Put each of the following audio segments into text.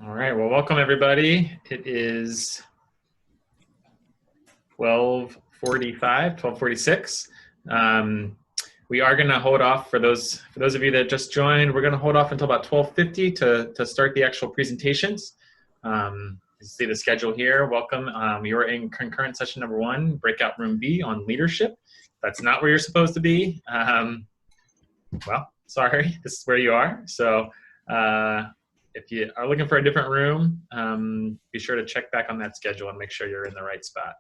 All right, well, welcome everybody. It is 12:46. We are going to hold off for those of you that just joined. We're going to hold off until about 12:50 to start the actual presentations. You see the schedule here. Welcome. You're in concurrent session number 1, breakout room B on leadership. That's not where you're supposed to be. Well, sorry, this is where you are. So if you are looking for a different room, be sure to check back on that schedule and make sure you're in the right spot.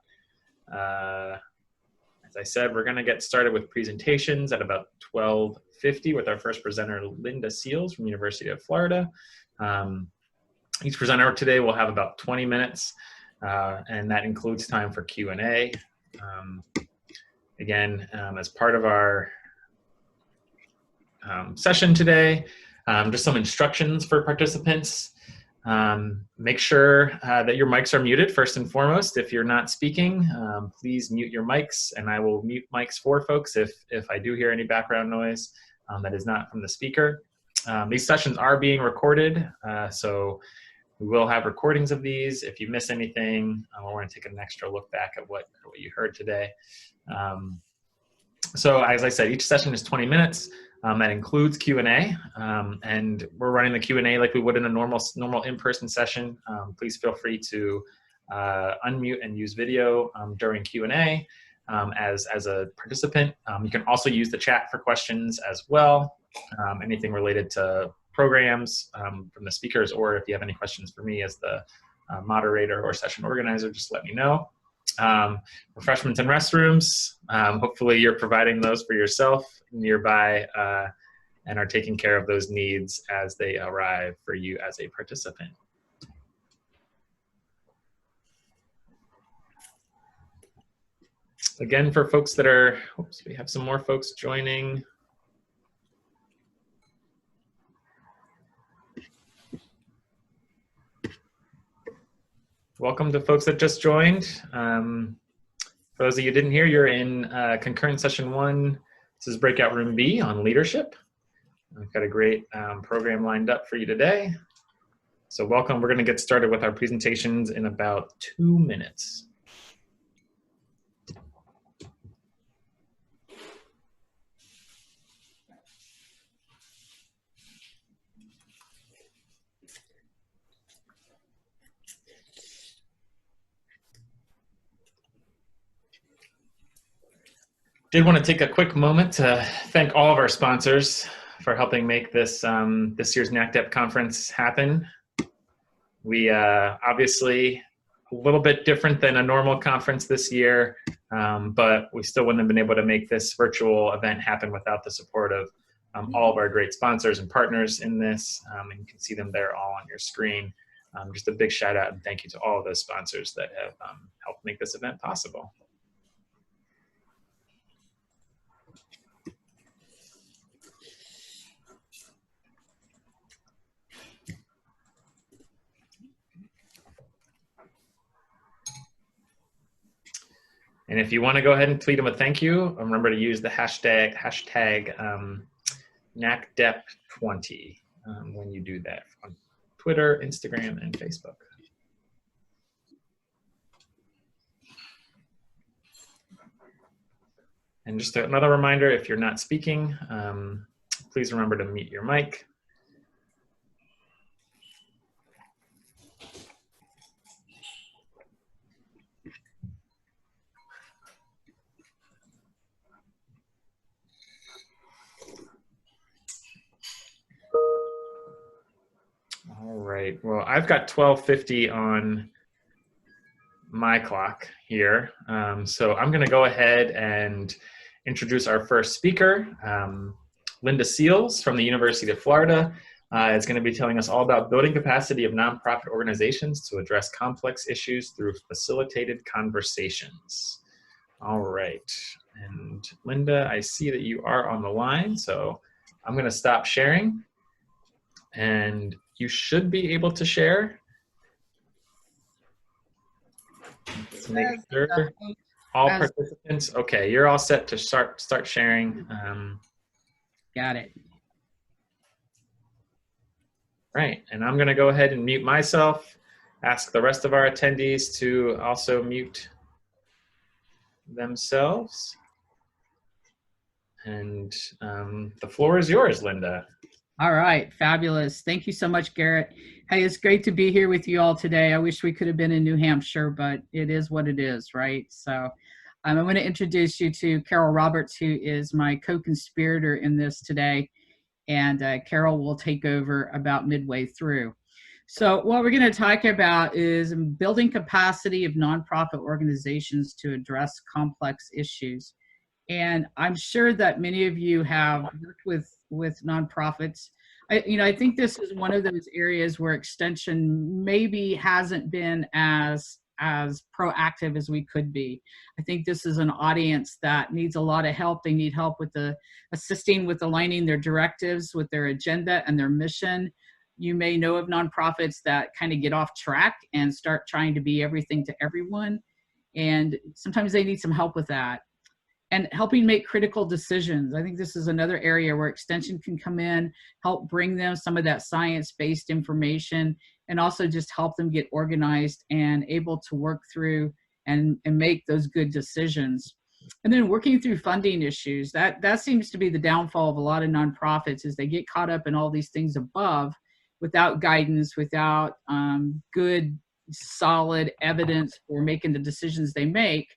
As I said, we're going to get started with presentations at about 12:50 with our first presenter, Linda Seals from University of Florida. Each presenter today will have about 20 minutes, and that includes time for Q&A. Again, as part of our session today, just some instructions for participants. Make sure that your mics are muted first and foremost. If you're not speaking, please mute your mics, and I will mute mics for folks if I do hear any background noise that is not from the speaker. These sessions are being recorded, so we will have recordings of these. If you miss anything, we're going to take an extra look back at what you heard today. So as I said, each session is 20 minutes. That includes Q&A, and we're running the Q&A like we would in a normal in-person session. Please feel free to unmute and use video during Q&A as a participant. You can also use the chat for questions as well, anything related to programs from the speakers, or if you have any questions for me as the moderator or session organizer, just let me know. Refreshments and restrooms, hopefully you're providing those for yourself nearby and are taking care of those needs as they arrive for you as a participant. Again, for folks that are, oops, we have some more folks joining. Welcome to folks that just joined. For those of you who didn't hear, you're in concurrent session 1. This is breakout room B on leadership. I've got a great program lined up for you today. So welcome. We're going to get started with our presentations in about 2 minutes. Did want to take a quick moment to thank all of our sponsors for helping make this this year's NACDEP conference happen. We obviously a little bit different than a normal conference this year, but we still wouldn't have been able to make this virtual event happen without the support of all of our great sponsors and partners in this, and you can see them there all on your screen. Just a big shout out and thank you to all of those sponsors that have helped make this event possible. And if you want to go ahead and tweet them a thank you, remember to use the hashtag NACDEP20 when you do that on Twitter, Instagram, and Facebook. And just another reminder, if you're not speaking, please remember to mute your mic. All right, well, I've got 12:50 on my clock here. So I'm gonna go ahead and introduce our first speaker. Linda Seals from the University of Florida is gonna be telling us all about building capacity of nonprofit organizations to address complex issues through facilitated conversations. All right, and Linda, I see that you are on the line, so I'm gonna stop sharing. And you should be able to share. Let's make sure all participants. Okay, you're all set to start sharing. Got it. Right, and I'm going to go ahead and mute myself, ask the rest of our attendees to also mute themselves. And the floor is yours, Linda. All right, fabulous. Thank you so much, Garrett. Hey, it's great to be here with you all today. I wish we could have been in New Hampshire, but it is what it is, right? So I'm going to introduce you to Carol Roberts, who is my co-conspirator in this today. And Carol will take over about midway through. So what we're going to talk about is building capacity of nonprofit organizations to address complex issues. And I'm sure that many of you have worked with nonprofits. I think this is one of those areas where extension maybe hasn't been as proactive as we could be. I think this is an audience that needs a lot of help. They need help with assisting with aligning their directives with their agenda and their mission. You may know of nonprofits that kind of get off track and start trying to be everything to everyone. And sometimes they need some help with that. And helping make critical decisions. I think this is another area where extension can come in, help bring them some of that science-based information, and also just help them get organized and able to work through and make those good decisions. And then working through funding issues. That seems to be the downfall of a lot of nonprofits, is they get caught up in all these things above without guidance, without good, solid evidence for making the decisions they make.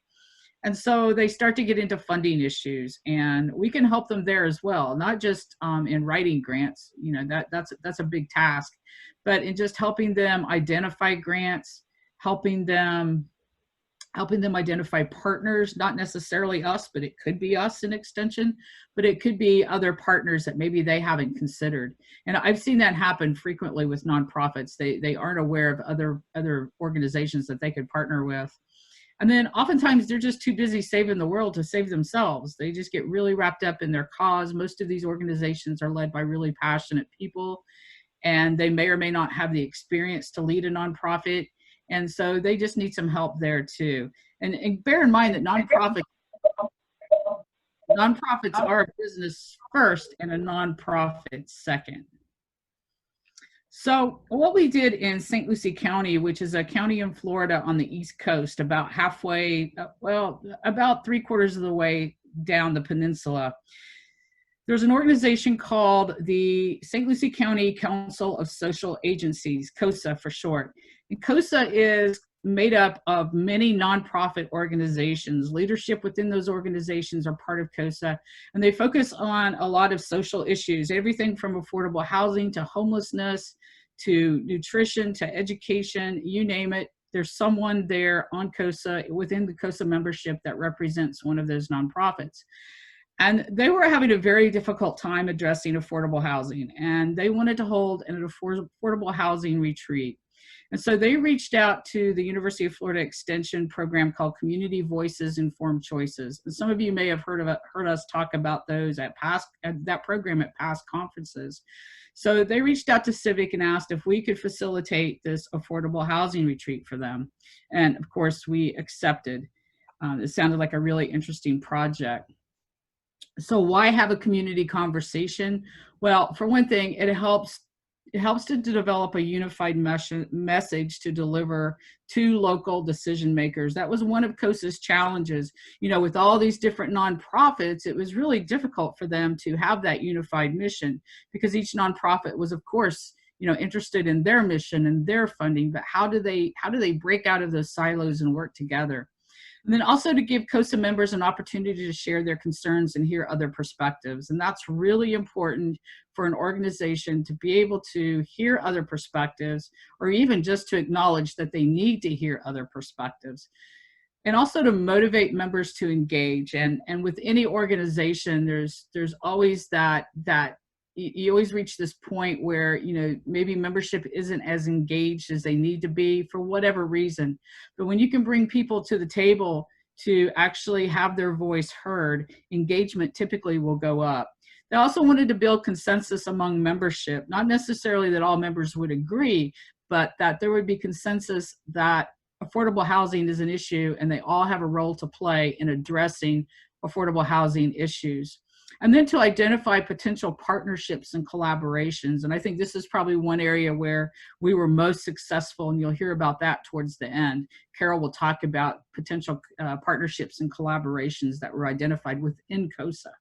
And so they start to get into funding issues, and we can help them there as well, not just in writing grants. That's a big task, but in just helping them identify grants, helping them identify partners, not necessarily us, but it could be us in extension, but it could be other partners that maybe they haven't considered. And I've seen that happen frequently with nonprofits. They aren't aware of other organizations that they could partner with. And then oftentimes they're just too busy saving the world to save themselves. They just get really wrapped up in their cause. Most of these organizations are led by really passionate people, and they may or may not have the experience to lead a nonprofit. And so they just need some help there too. And bear in mind that nonprofits are a business first and a nonprofit second. So what we did in St. Lucie County, which is a county in Florida on the East Coast, about halfway, about 3/4 of the way down the peninsula, there's an organization called the St. Lucie County Council of Social Agencies, COSA for short. And COSA is made up of many nonprofit organizations. Leadership within those organizations are part of COSA, and they focus on a lot of social issues, everything from affordable housing to homelessness to nutrition to education, you name it. There's someone there on COSA, within the COSA membership, that represents one of those nonprofits. And they were having a very difficult time addressing affordable housing, and they wanted to hold an affordable housing retreat. And so they reached out to the University of Florida Extension program called Community Voices, Informed Choices. And some of you may have heard us talk about those at that program at past conferences. So they reached out to Civic and asked if we could facilitate this affordable housing retreat for them. And of course, we accepted. It sounded like a really interesting project. So why have a community conversation? Well, for one thing, it helps to develop a unified message to deliver to local decision makers. That was one of COSA's challenges. With all these different nonprofits, it was really difficult for them to have that unified mission, because each nonprofit was, of course, interested in their mission and their funding, but how do they break out of those silos and work together? And then also to give COSA members an opportunity to share their concerns and hear other perspectives. And that's really important for an organization to be able to hear other perspectives, or even just to acknowledge that they need to hear other perspectives. And also to motivate members to engage. And with any organization, there's always that you always reach this point where, maybe membership isn't as engaged as they need to be for whatever reason. But when you can bring people to the table to actually have their voice heard, engagement typically will go up. They also wanted to build consensus among membership, not necessarily that all members would agree, but that there would be consensus that affordable housing is an issue and they all have a role to play in addressing affordable housing issues. and then to identify potential partnerships and collaborations. And I think this is probably one area where we were most successful, and you'll hear about that towards the end. Carol will talk about potential partnerships and collaborations that were identified within COSA.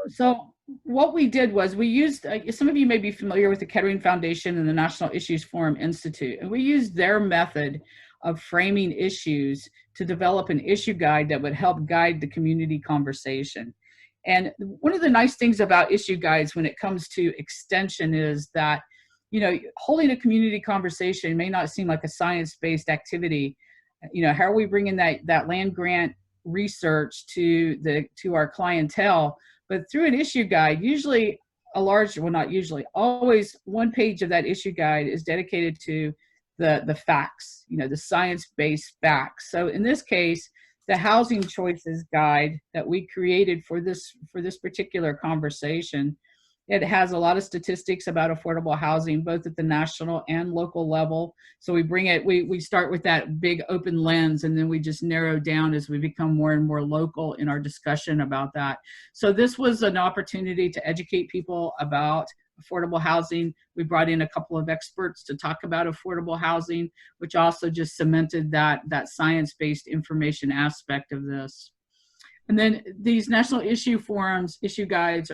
So what we did was we used, some of you may be familiar with the Kettering Foundation and the National Issues Forum Institute, and we used their method of framing issues to develop an issue guide that would help guide the community conversation. And one of the nice things about issue guides when it comes to extension is that, you know, holding a community conversation may not seem like a science-based activity. You know, how are we bringing that land grant research to our clientele? But through an issue guide, usually not usually, always one page of that issue guide is dedicated to the facts, you know, the science-based facts. So in this case, the housing choices guide that we created for this particular conversation, it has a lot of statistics about affordable housing, both at the national and local level. So we bring it, we start with that big open lens, and then we just narrow down as we become more and more local in our discussion about that. So this was an opportunity to educate people about affordable housing. We brought in a couple of experts to talk about affordable housing, which also just cemented that science-based information aspect of this. And then these national issue forums, issue guides,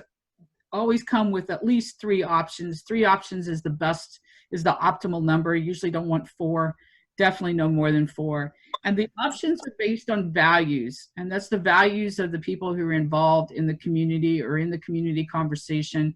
always come with at least 3 options. 3 options is the best, is the optimal number. You usually don't want 4, definitely no more than 4. And the options are based on values, and that's the values of the people who are involved in the community or in the community conversation.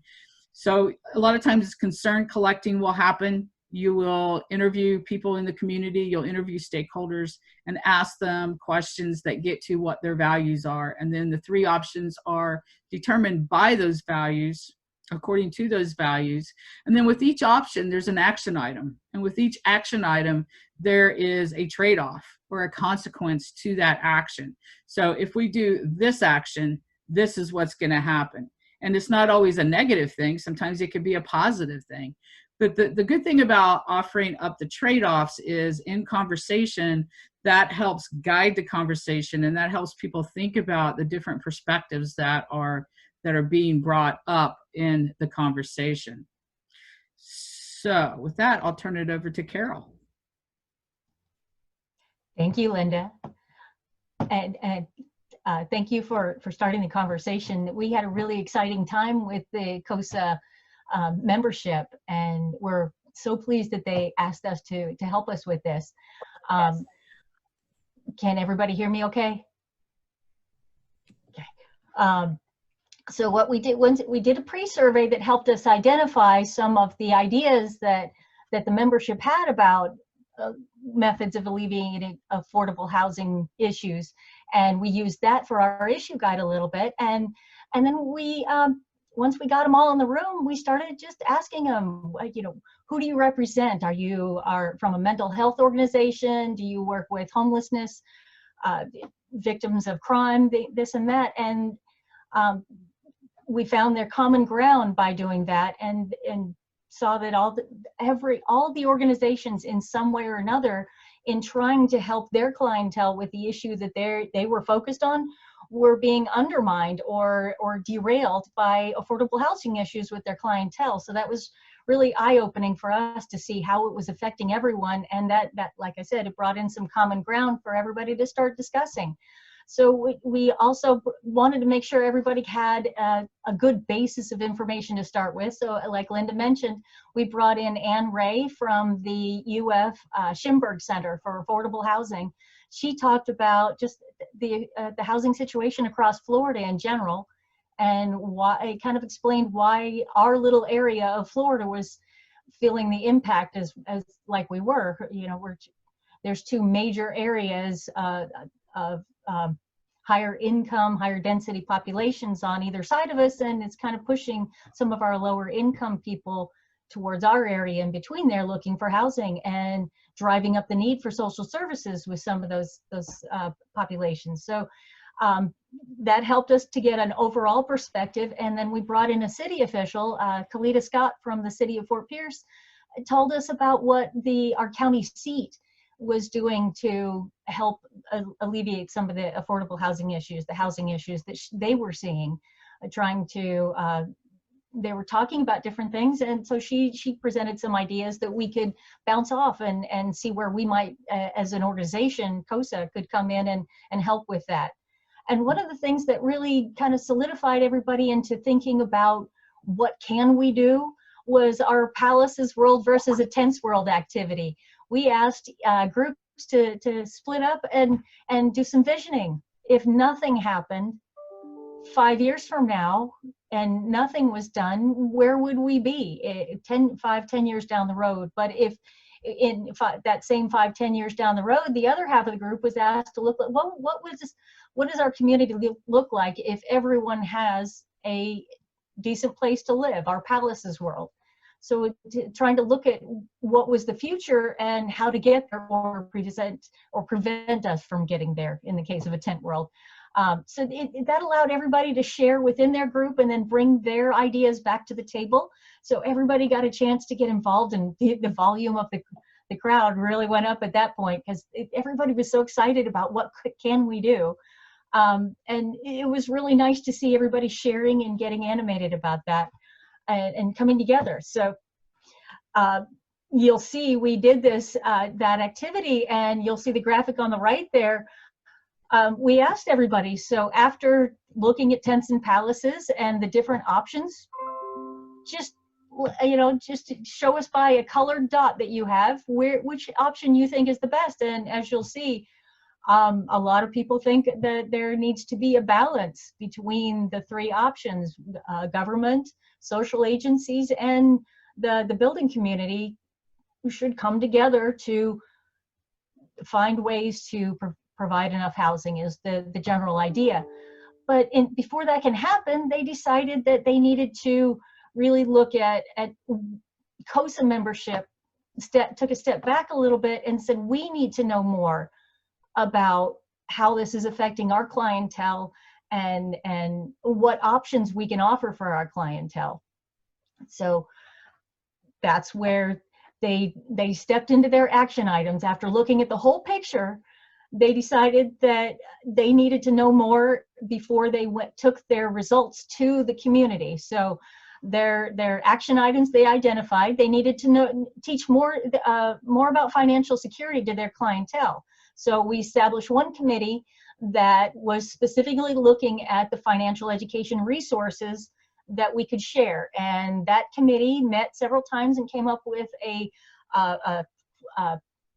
So a lot of times concern collecting will happen. You will interview people in the community, you'll interview stakeholders and ask them questions that get to what their values are. And then the 3 options are determined by those values, according to those values. And then with each option, there's an action item. And with each action item, there is a trade-off or a consequence to that action. So if we do this action, this is what's going to happen. And it's not always a negative thing. Sometimes it could be a positive thing. But the good thing about offering up the trade-offs is in conversation, that helps guide the conversation, and that helps people think about the different perspectives that are being brought up in the conversation. So with that, I'll turn it over to Carol. Thank you, Linda. And thank you for starting the conversation. We had a really exciting time with the COSA membership, and we're so pleased that they asked us to help us with this. Yes. Can everybody hear me okay? Okay. So what we did, we did a pre-survey that helped us identify some of the ideas that the membership had about methods of alleviating affordable housing issues. And we used that for our issue guide a little bit. And then we, once we got them all in the room, we started just asking them, you know, who do you represent? Are you from a mental health organization? Do you work with homelessness, victims of crime, this and that? And we found their common ground by doing that, and saw that all the organizations in some way or another in trying to help their clientele with the issue that they were focused on were being undermined or derailed by affordable housing issues with their clientele. So that was really eye-opening for us to see how it was affecting everyone, and that like I said, it brought in some common ground for everybody to start discussing. So we also wanted to make sure everybody had a good basis of information to start with. So like Linda mentioned, we brought in Ann Ray from the UF Schimberg Center for Affordable Housing. She talked about just the housing situation across Florida in general, and why, kind of explained why our little area of Florida was feeling the impact as like we were. You know, there's 2 major areas of higher income, higher density populations on either side of us, and it's kind of pushing some of our lower income people towards our area in between there looking for housing, and driving up the need for social services with some of those populations. So that helped us to get an overall perspective. And then we brought in a city official, Kalita Scott from the city of Fort Pierce, told us about what our county seat was doing to help alleviate some of the affordable housing issues, the housing issues that they were seeing, trying to, they were talking about different things. And so she presented some ideas that we could bounce off and see where we might, as an organization, COSA could come in and help with that. And one of the things that really kind of solidified everybody into thinking about what can we do was our Palaces World versus a Tents World activity. We asked groups to split up and do some visioning. If nothing happened 5 years from now and nothing was done, where would we be 5-10 years down the road? But if in that same 5-10 years down the road, the other half of the group was asked to look at what does our community look like if everyone has a decent place to live, our Palaces World. So trying to look at what was the future and how to get there or prevent us from getting there in the case of a tent world. So that allowed everybody to share within their group and then bring their ideas back to the table. So everybody got a chance to get involved, and the volume of the crowd really went up at that point because everybody was so excited about what can we do. And it was really nice to see everybody sharing and getting animated about that and coming together. So you'll see we did this, that activity, and you'll see the graphic on the right there. We asked everybody, so after looking at tents and palaces and the different options, just show us by a colored dot that you have which option you think is the best. And as you'll see, a lot of people think that there needs to be a balance between the three options: government, social agencies, and the building community should come together to find ways to provide enough housing is the general idea. But before that can happen, they decided that they needed to really look at COSA membership, took a step back a little bit and said, we need to know more about how this is affecting our clientele and what options we can offer for our clientele. So that's where they stepped into their action items. After looking at the whole picture, they decided that they needed to know more before they took their results to the community. So their action items they identified, they needed to teach more about financial security to their clientele. So we established one committee that was specifically looking at the financial education resources that we could share. And that committee met several times and came up with a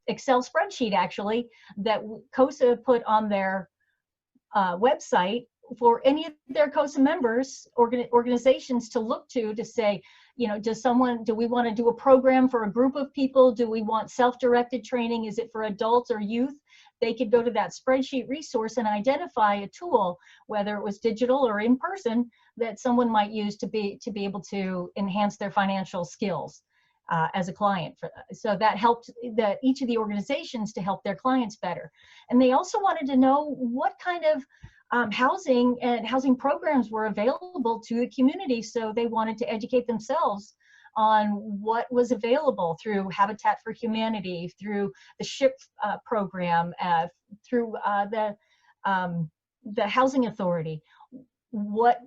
Excel spreadsheet, actually, that COSA put on their website for any of their COSA members, organizations to look to say, do we want to do a program for a group of people? Do we want self-directed training? Is it for adults or youth? They could go to that spreadsheet resource and identify a tool, whether it was digital or in person, that someone might use to be able to enhance their financial skills as a client. So that helped each of the organizations to help their clients better. And they also wanted to know what kind of housing and housing programs were available to the community. So they wanted to educate themselves on what was available through Habitat for Humanity, through the SHIP program, through the Housing Authority. What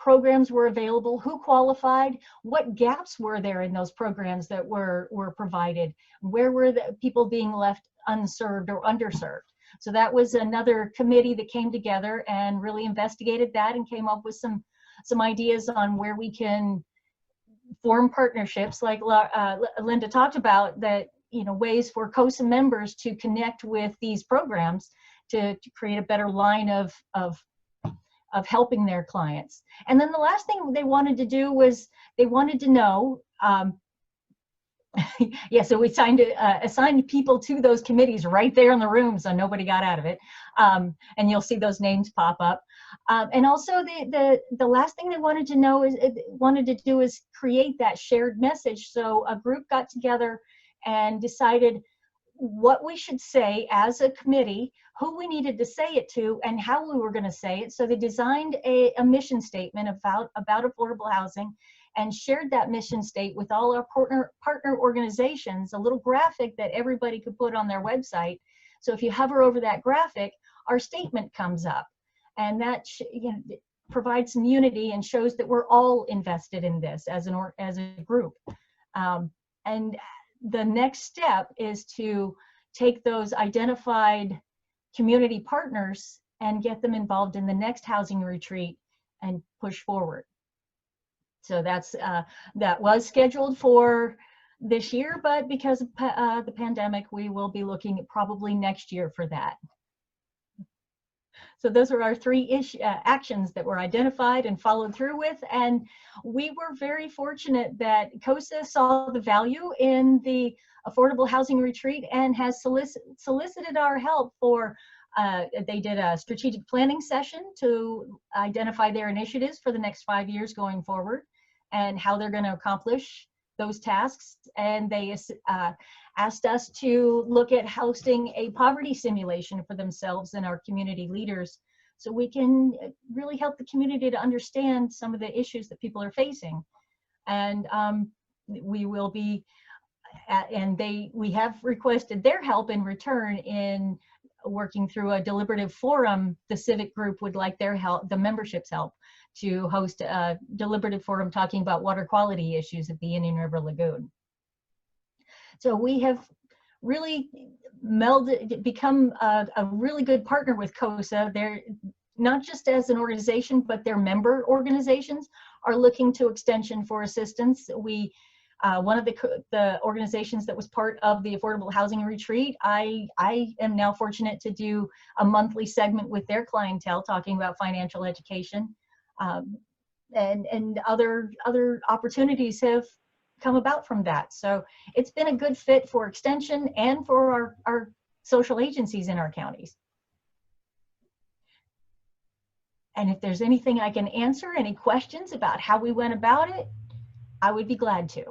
programs were available, who qualified, what gaps were there in those programs that were provided, where were the people being left unserved or underserved. So that was another committee that came together and really investigated that and came up with some ideas on where we can form partnerships, like Linda talked about, that ways for COSA members to connect with these programs to create a better line of helping their clients. And then the last thing they wanted to do was they wanted to know, yeah, so we assigned people to those committees right there in the room, so nobody got out of it. And you'll see those names pop up. And also the last thing they wanted to do is create that shared message. So a group got together and decided what we should say as a committee, who we needed to say it to, and how we were going to say it. So they designed a mission statement about affordable housing and shared that mission state with all our partner organizations, a little graphic that everybody could put on their website. So if you hover over that graphic, our statement comes up, and that provides some unity and shows that we're all invested in this as a group. And the next step is to take those identified community partners and get them involved in the next housing retreat and push forward. So that was scheduled for this year, but because of the pandemic, we will be looking at probably next year for that. So those are our three actions that were identified and followed through with. And we were very fortunate that COSA saw the value in the affordable housing retreat and has solicited our help for, they did a strategic planning session to identify their initiatives for the next 5 years going forward and how they're going to accomplish those tasks. And they asked us to look at hosting a poverty simulation for themselves and our community leaders, so we can really help the community to understand some of the issues that people are facing. And we will be, we have requested their help in return in working through a deliberative forum. The civic group would like their help, the membership's help, to host a deliberative forum talking about water quality issues at the Indian River Lagoon. So we have really become a really good partner with COSA. They're not just as an organization, but their member organizations are looking to Extension for assistance. We, one of the organizations that was part of the Affordable Housing Retreat, I am now fortunate to do a monthly segment with their clientele talking about financial education. And other opportunities have come about from that. So it's been a good fit for Extension and for our social agencies in our counties. And if there's anything I can answer, any questions about how we went about it, I would be glad to.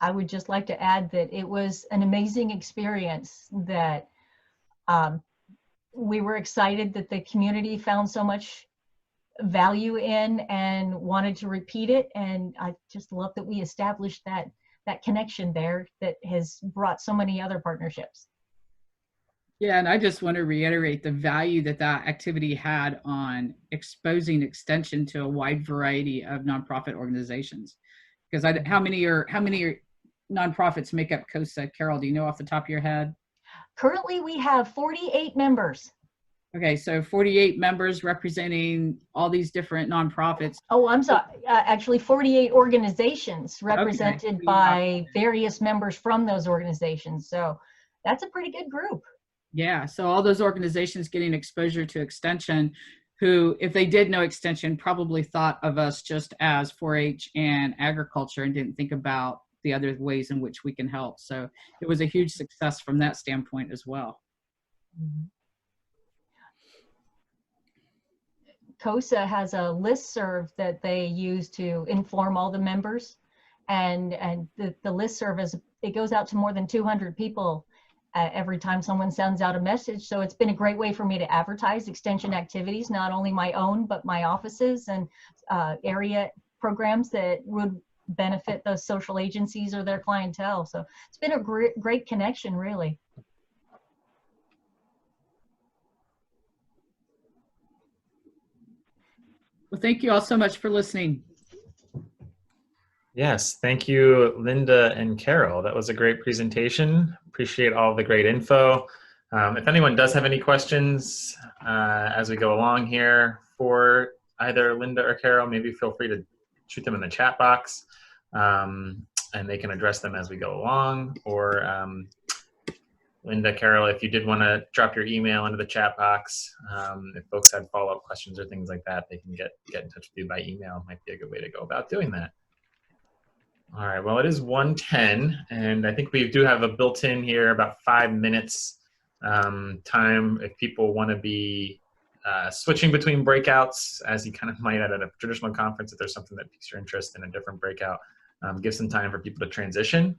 I would just like to add that it was an amazing experience, that we were excited that the community found so much value in and wanted to repeat it. And I just love that we established that connection there that has brought so many other partnerships. Yeah, and I just want to reiterate the value that activity had on exposing Extension to a wide variety of nonprofit organizations. Because how many nonprofits make up COSA? Carol, do you know off the top of your head? Currently, we have 48 members. Okay, so 48 members representing all these different nonprofits. Oh, I'm sorry. Actually, 48 organizations represented by various members from those organizations. So that's a pretty good group. Yeah, so all those organizations getting exposure to Extension, who, if they did know Extension, probably thought of us just as 4-H and agriculture and didn't think about the other ways in which we can help. So it was a huge success from that standpoint as well. Mm-hmm. COSA has a listserv that they use to inform all the members, and the listserv it goes out to more than 200 people every time someone sends out a message. So it's been a great way for me to advertise Extension activities, not only my own, but my offices and area programs that would benefit those social agencies or their clientele. So it's been a great connection, really. Well, thank you all so much for listening. Yes, thank you, Linda and Carol. That was a great presentation. Appreciate all the great info. If anyone does have any questions as we go along here for either Linda or Carol, maybe feel free to shoot them in the chat box, and they can address them as we go along. Or Linda, Carol, if you did want to drop your email into the chat box, if folks had follow-up questions or things like that, they can get in touch with you by email. Might be a good way to go about doing that. All right, well, it is 1:10, and I think we do have a built-in here about 5 minutes time if people want to be switching between breakouts, as you kind of might at a traditional conference. If there's something that piques your interest in a different breakout, give some time for people to transition.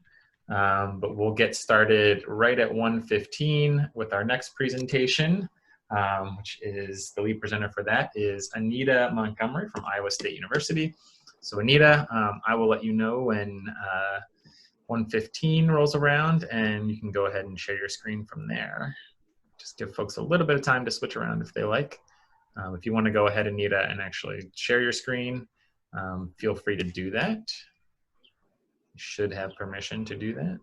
But we'll get started right at 1:15 with our next presentation. which is the lead presenter for that is Anita Montgomery from Iowa State University. So Anita, I will let you know when 1:15 rolls around, and you can go ahead and share your screen from there. Just give folks a little bit of time to switch around if they like. If you want to go ahead, Anita, and actually share your screen, feel free to do that. You should have permission to do that.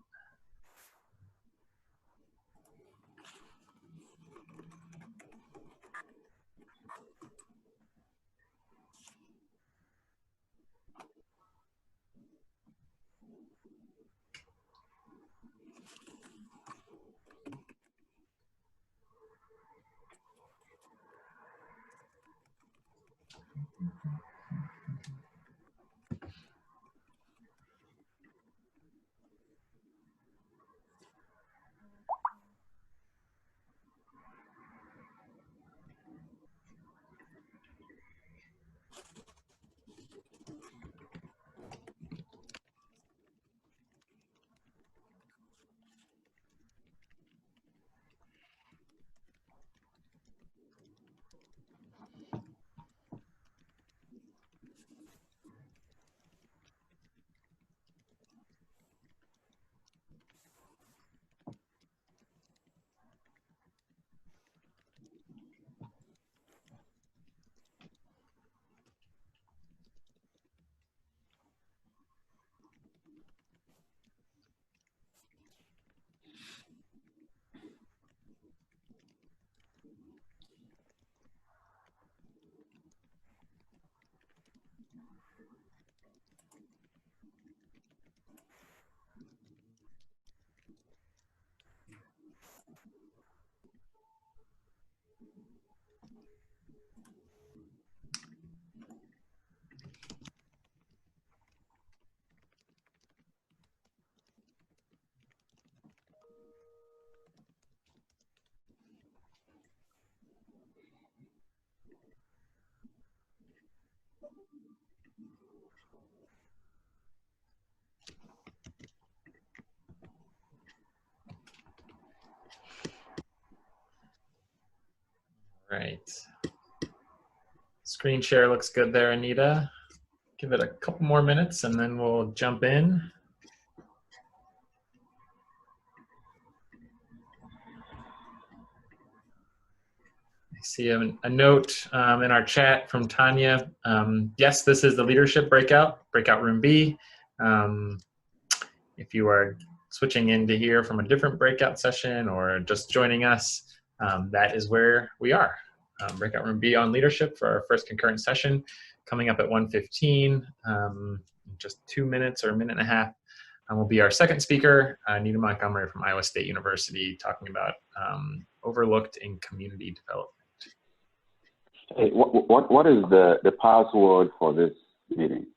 Right. Screen share looks good there, Anita. Give it a couple more minutes and then we'll jump in. I see a note in our chat from Tanya. Yes, this is the leadership breakout room B. If you are switching in to hear from a different breakout session or just joining us, that is where we are. Breakout room B on leadership for our first concurrent session coming up at 1:15. Just 2 minutes or a minute and a half. Will be our second speaker, Anita Montgomery from Iowa State University, talking about overlooked in community development. Hey, what is the password for this meeting?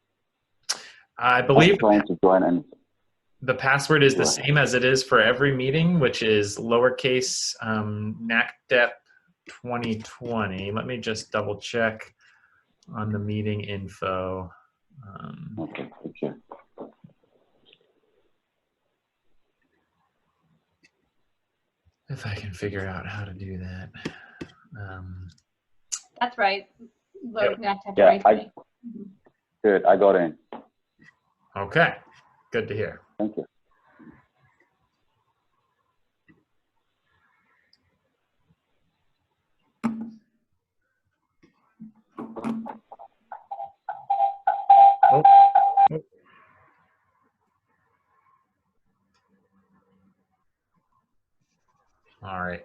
I believe I'm trying to join and the password is the same as it is for every meeting, which is lowercase NACDEP 2020. Let me just double check on the meeting info. okay, okay. If I can figure out how to do that. That's right. Yeah, good. I got in. Okay, good to hear. Thank you. Oh. Oh. All right.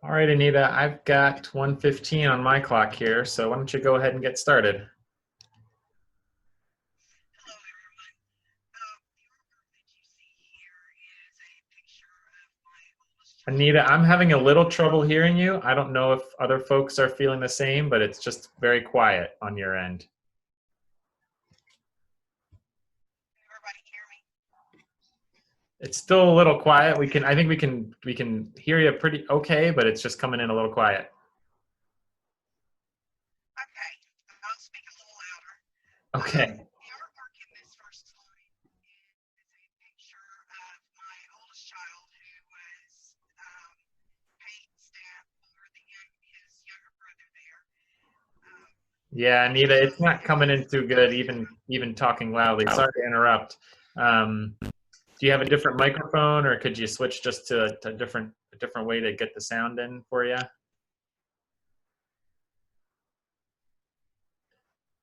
All right, Anita, I've got 1:15 on my clock here, so why don't you go ahead and get started? Anita, I'm having a little trouble hearing you. I don't know if other folks are feeling the same, but it's just very quiet on your end. It's still a little quiet. I think we can hear you pretty okay, but it's just coming in a little quiet. Okay, I'll speak a little louder. Okay. The artwork in this first Yeah, Anita, it's not coming in too good, even talking loudly. Sorry to interrupt. Do you have a different microphone, or could you switch just to a different way to get the sound in for you?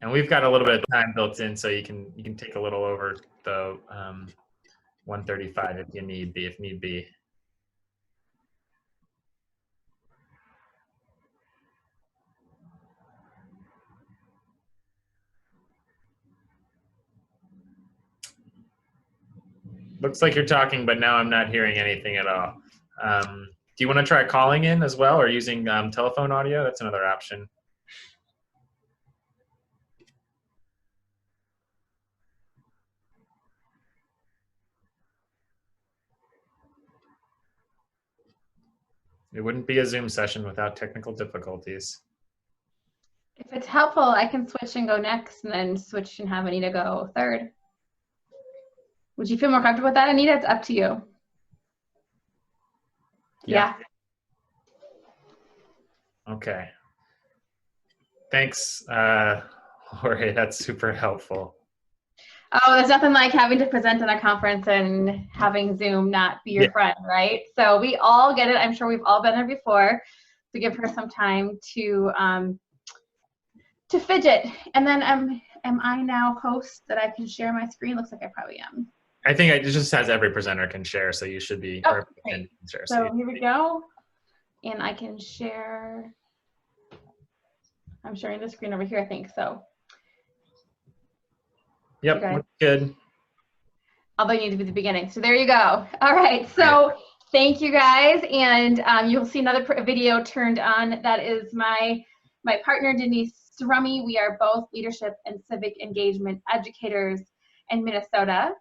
And we've got a little bit of time built in, so you can take a little over the 135 if need be. Looks like you're talking, but now I'm not hearing anything at all. Do you want to try calling in as well, or using telephone audio? That's another option. It wouldn't be a Zoom session without technical difficulties. If it's helpful, I can switch and go next, and then switch and have Anita go third. Would you feel more comfortable with that, Anita? It's up to you. Yeah. Okay. Thanks, Jorge. That's super helpful. Oh, there's nothing like having to present in a conference and having Zoom not be your friend, right? So we all get it. I'm sure we've all been there before. So give her some time to fidget. And then am I now host that I can share my screen? Looks like I probably am. I think it just has every presenter can share, so you should be. Oh, great. So here we go. And I can share. I'm sharing the screen over here, I think so. Yep, Okay. Good. Although you need to be the beginning. So there you go. All right. So thank you guys. And you'll see another video turned on. That is my partner, Denise Rummy. We are both leadership and civic engagement educators in Minnesota.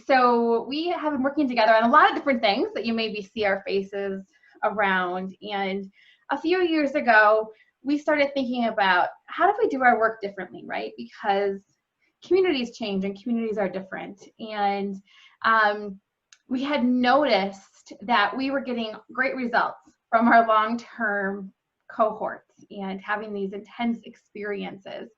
So we have been working together on a lot of different things that you maybe see our faces around. And a few years ago, we started thinking about how do we do our work differently, right? Because communities change and communities are different. And we had noticed that we were getting great results from our long-term cohorts and having these intense experiences,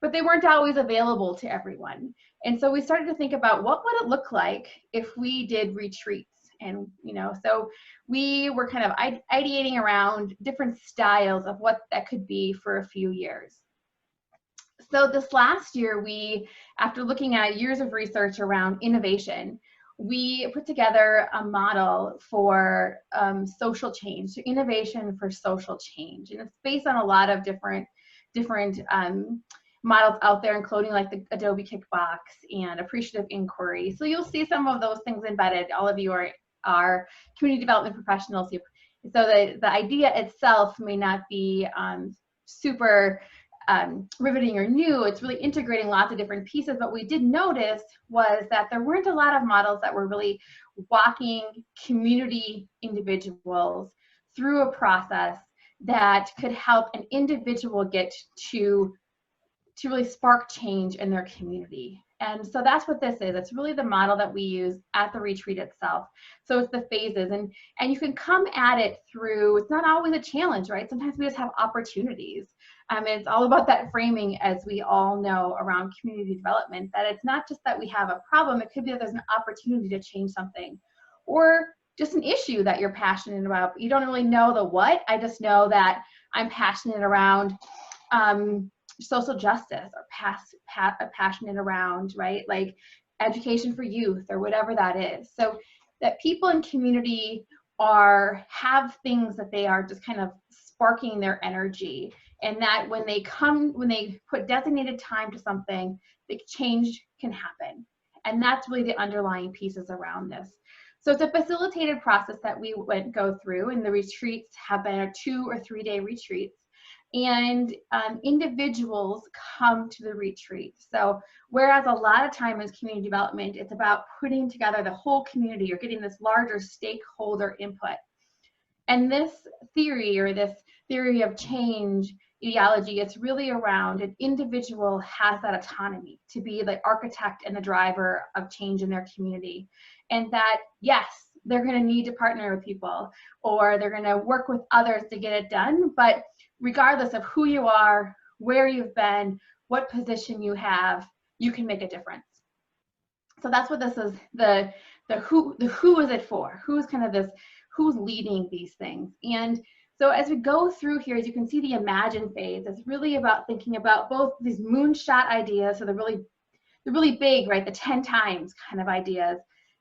but they weren't always available to everyone. And so we started to think about what would it look like if we did retreats. And, so we were kind of ideating around different styles of what that could be for a few years. So this last year, after looking at years of research around innovation, we put together a model for social change, so innovation for social change. And it's based on a lot of different models out there, including like the Adobe Kickbox and Appreciative Inquiry. So you'll see some of those things embedded. All of you are community development professionals. So the idea itself may not be super riveting or new. It's really integrating lots of different pieces. What we did notice was that there weren't a lot of models that were really walking community individuals through a process that could help an individual get to really spark change in their community. And so that's what this is. It's really the model that we use at the retreat itself. So it's the phases, and you can come at it through, it's not always a challenge, right? Sometimes we just have opportunities. It's all about that framing, as we all know, around community development, that it's not just that we have a problem, it could be that there's an opportunity to change something, or just an issue that you're passionate about, but you don't really know the what. I just know that I'm passionate around social justice, or passionate around, right, like education for youth, or whatever that is. So that people in community have things that they are just kind of sparking their energy, and that when they put designated time to something, the change can happen. And that's really the underlying pieces around this. So it's a facilitated process that we go through, and the retreats have been 2 or 3 day retreats. And individuals come to the retreat. So whereas a lot of time is community development, it's about putting together the whole community, or getting this larger stakeholder input. And this theory, or this theory of change ideology, it's really around an individual has that autonomy to be the architect and the driver of change in their community. And that, yes, they're going to need to partner with people, or they're going to work with others to get it done. But regardless of who you are, where you've been, what position you have, you can make a difference. So that's what this is, the who is it for? Who's kind of this, who's leading these things? And so as we go through here, as you can see, the imagine phase is really about thinking about both these moonshot ideas, so they're really big, right? The 10 times kind of ideas,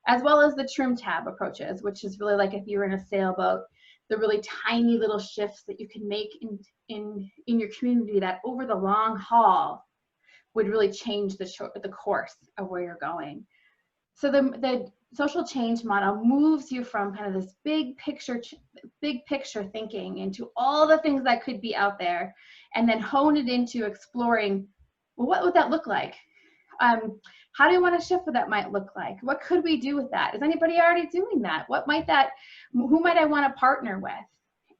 as well as the trim tab approaches, which is really like if you're in a sailboat, the really tiny little shifts that you can make in your community that over the long haul would really change the course of where you're going. So the social change model moves you from kind of this big picture thinking into all the things that could be out there, and then hone it into exploring, well, what would that look like? How do you want to shift what that might look like? What could we do with that? Is anybody already doing that? Who might I want to partner with?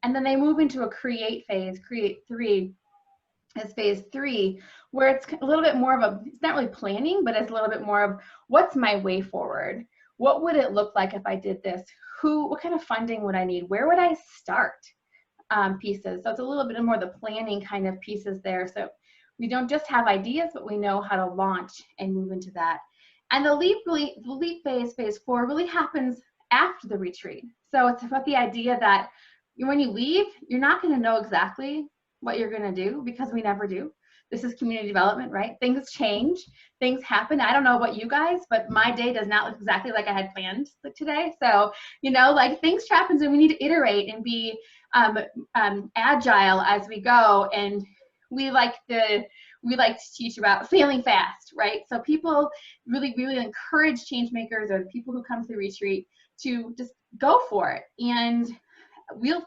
And then they move into a create phase, create 3 as phase 3, where it's a little bit more of it's not really planning, but it's a little bit more of what's my way forward? What would it look like if I did this? What kind of funding would I need? Where would I start? Pieces. So it's a little bit more the planning kind of pieces there. So we don't just have ideas, but we know how to launch and move into that. And the leap phase, phase 4, really happens after the retreat. So it's about the idea that when you leave, you're not going to know exactly what you're going to do, because we never do. This is community development, right? Things change, things happen. I don't know about you guys, but my day does not look exactly like I had planned today. So, like things happen, and we need to iterate and be agile as we go. And we like to teach about failing fast, right? So people really encourage change makers or the people who come to the retreat to just go for it. And we'll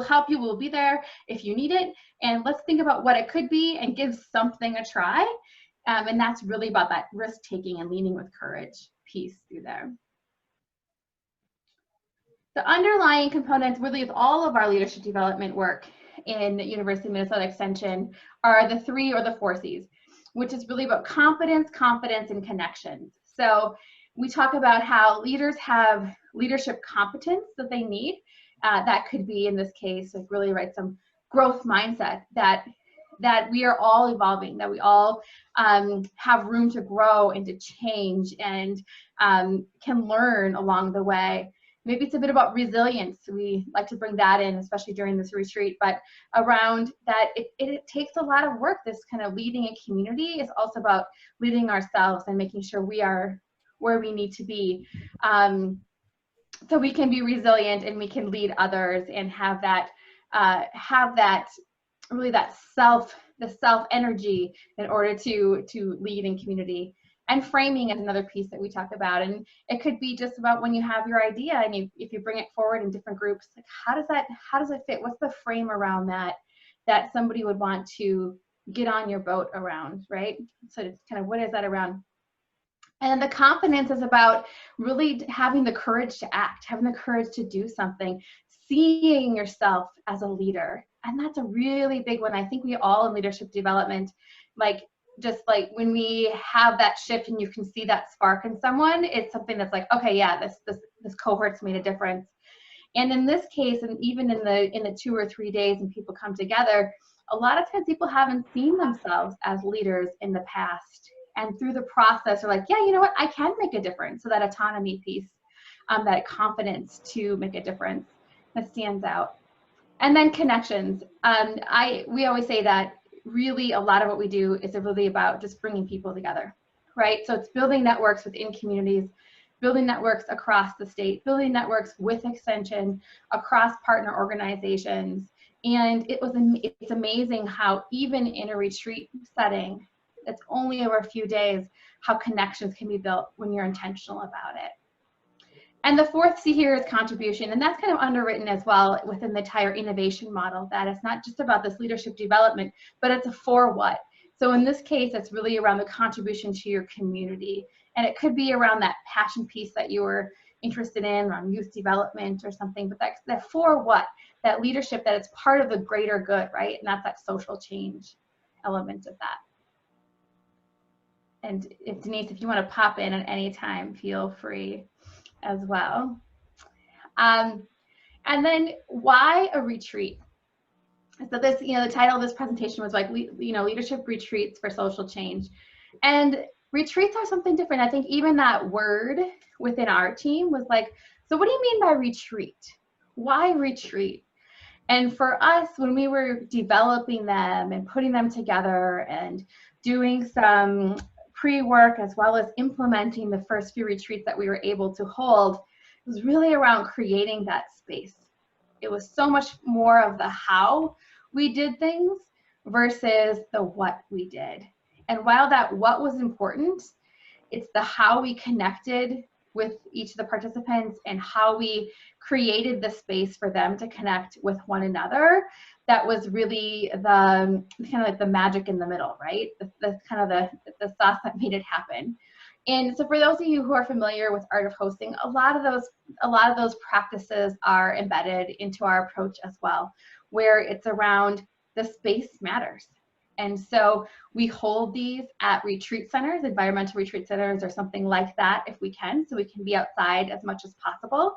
help you. We'll be there if you need it. And let's think about what it could be and give something a try. And that's really about that risk taking and leading with courage piece through there. The underlying components really of all of our leadership development work in University of Minnesota Extension are the 3 or the 4 C's, which is really about competence, confidence, and connections. So we talk about how leaders have leadership competence that they need. That could be, in this case, like really some growth mindset that we are all evolving, that we all have room to grow and to change and can learn along the way. Maybe it's a bit about resilience. We like to bring that in, especially during this retreat, but around that, it takes a lot of work. This kind of leading a community is also about leading ourselves and making sure we are where we need to be. So we can be resilient and we can lead others and have that really that self energy in order to lead in community. And framing is another piece that we talk about, and it could be just about when you have your idea and if you bring it forward in different groups, like how does it fit? What's the frame around that somebody would want to get on your boat around, right? So it's kind of what is that around? And the confidence is about really having the courage to act, having the courage to do something, seeing yourself as a leader. And that's a really big one. I think we all in leadership development, just like when we have that shift and you can see that spark in someone, it's something that's like, okay, yeah, this cohort's made a difference. And in this case, and even in the 2 or 3 days and people come together, a lot of times people haven't seen themselves as leaders in the past. And through the process, they're like, yeah, you know what, I can make a difference. So that autonomy piece, that confidence to make a difference, that stands out. And then connections. We always say that really a lot of what we do is really about just bringing people together, right? So it's building networks within communities, building networks across the state, building networks with Extension, across partner organizations. And it's amazing how even in a retreat setting, it's only over a few days, how connections can be built when you're intentional about it. And the 4th C here is contribution, and that's kind of underwritten as well within the entire innovation model, that it's not just about this leadership development, but it's a for what. So in this case, it's really around the contribution to your community. And it could be around that passion piece that you were interested in, around youth development or something, but that's that for what, that leadership, that it's part of the greater good, right? And that's that social change element of that. And if Denise, if you want to pop in at any time, feel free as well. And then why a retreat? So this, you know, the title of this presentation was like, you know, leadership retreats for social change. And retreats are something different. I think even that word within our team was like, so what do you mean by retreat? Why retreat? And for us, when we were developing them and putting them together and doing some pre-work as well as implementing the first few retreats that we were able to hold, it was really around creating that space. It was so much more of the how we did things versus the what we did. And while that what was important, it's the how we connected with each of the participants and how we created the space for them to connect with one another. That was really the kind of like the magic in the middle, right? The kind of the sauce that made it happen. And so for those of you who are familiar with Art of Hosting, a lot of those practices are embedded into our approach as well, where it's around the space matters. And so we hold these at retreat centers, environmental retreat centers or something like that if we can, so we can be outside as much as possible.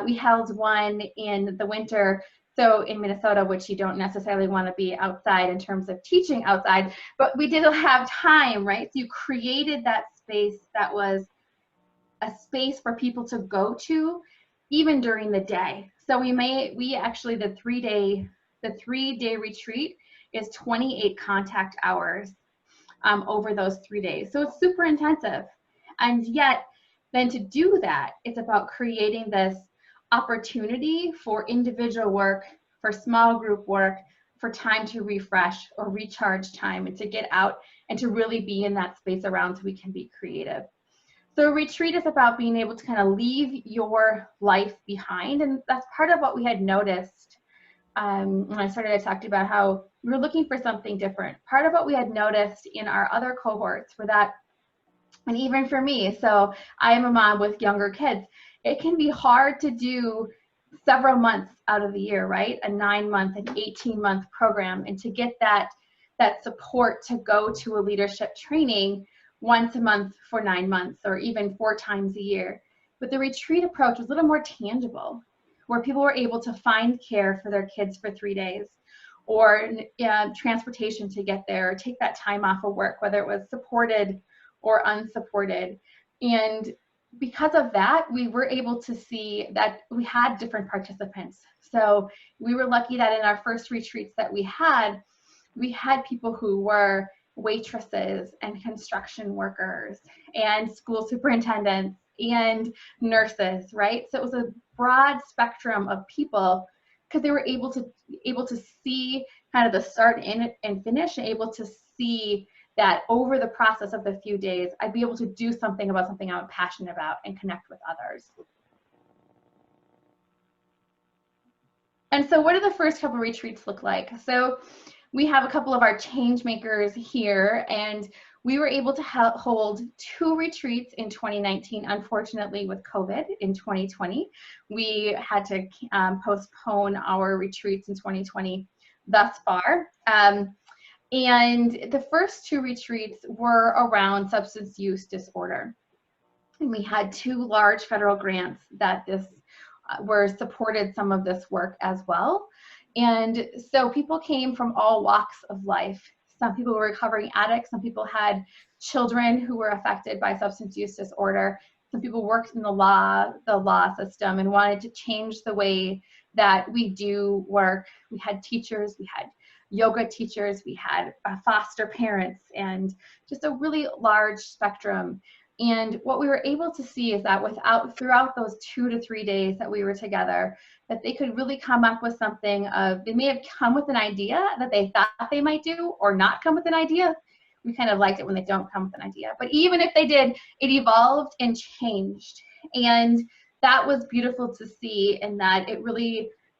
We held one in the winter, so in Minnesota, which you don't necessarily want to be outside in terms of teaching outside, but we did have time, right? So you created that space that was a space for people to go to even during the day. So we actually, the three-day retreat is 28 contact hours over those 3 days. So it's super intensive. And yet, then to do that, it's about creating this opportunity for individual work, for small group work, for time to refresh or recharge time and to get out and to really be in that space around so we can be creative. So a retreat is about being able to kind of leave your life behind. And that's part of what we had noticed when I started, I talked about how we were looking for something different. Part of what we had noticed in our other cohorts were that, and even for me, so I am a mom with younger kids, it can be hard to do several months out of the year, right? A 9-month, an 18-month program, and to get that support to go to a leadership training once a month for 9 months or even 4 times a year. But the retreat approach was a little more tangible, where people were able to find care for their kids for 3 days, or transportation to get there, or take that time off of work, whether it was supported or unsupported. And because of that, we were able to see that we had different participants. So we were lucky that in our first retreats that we had people who were waitresses and construction workers and school superintendents and nurses, right? So it was a broad spectrum of people because they were able to see kind of the start and finish, and able to see that over the process of the few days, I'd be able to do something about something I'm passionate about and connect with others. And so what do the first couple retreats look like? So we have a couple of our change makers here, and we were able to hold 2 retreats in 2019. Unfortunately, with COVID in 2020, we had to postpone our retreats in 2020 thus far. And the first 2 retreats were around substance use disorder. And we had 2 large federal grants that supported some of this work as well. And so people came from all walks of life. Some people were recovering addicts. Some people had children who were affected by substance use disorder. Some people worked in the law system and wanted to change the way that we do work. We had teachers, we had yoga teachers, we had foster parents, and just a really large spectrum. And what we were able to see is that throughout those 2 to 3 days that we were together, that they could really come up with something they may have come with an idea that they thought they might do, or not come with an idea. We kind of liked it when they don't come with an idea. But even if they did, it evolved and changed. And that was beautiful to see, in that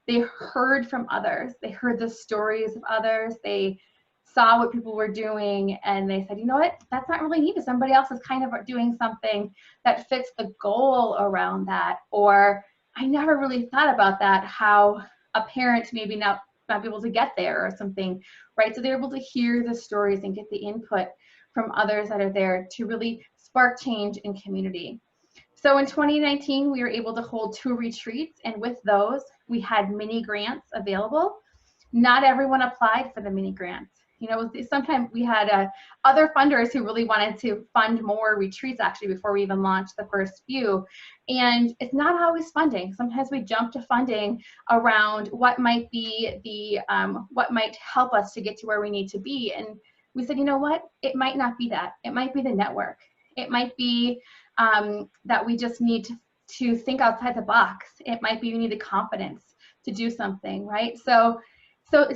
they heard from others. They heard the stories of others. They saw what people were doing, and they said, you know what, that's not really needed. Somebody else is kind of doing something that fits the goal around that. Or I never really thought about that, how a parent maybe not be able to get there or something, right? So they're able to hear the stories and get the input from others that are there to really spark change in community. So in 2019, we were able to hold 2 retreats, and with those, we had mini grants available. not everyone applied for the mini grants. You know, sometimes we had other funders who really wanted to fund more retreats actually before we even launched the first few. And it's not always funding. Sometimes we jump to funding around what might be the, what might help us to get to where we need to be. And we said, you know what, it might not be that. It might be the network. It might be that we just need to think outside the box. It might be we need the confidence to do something, right? So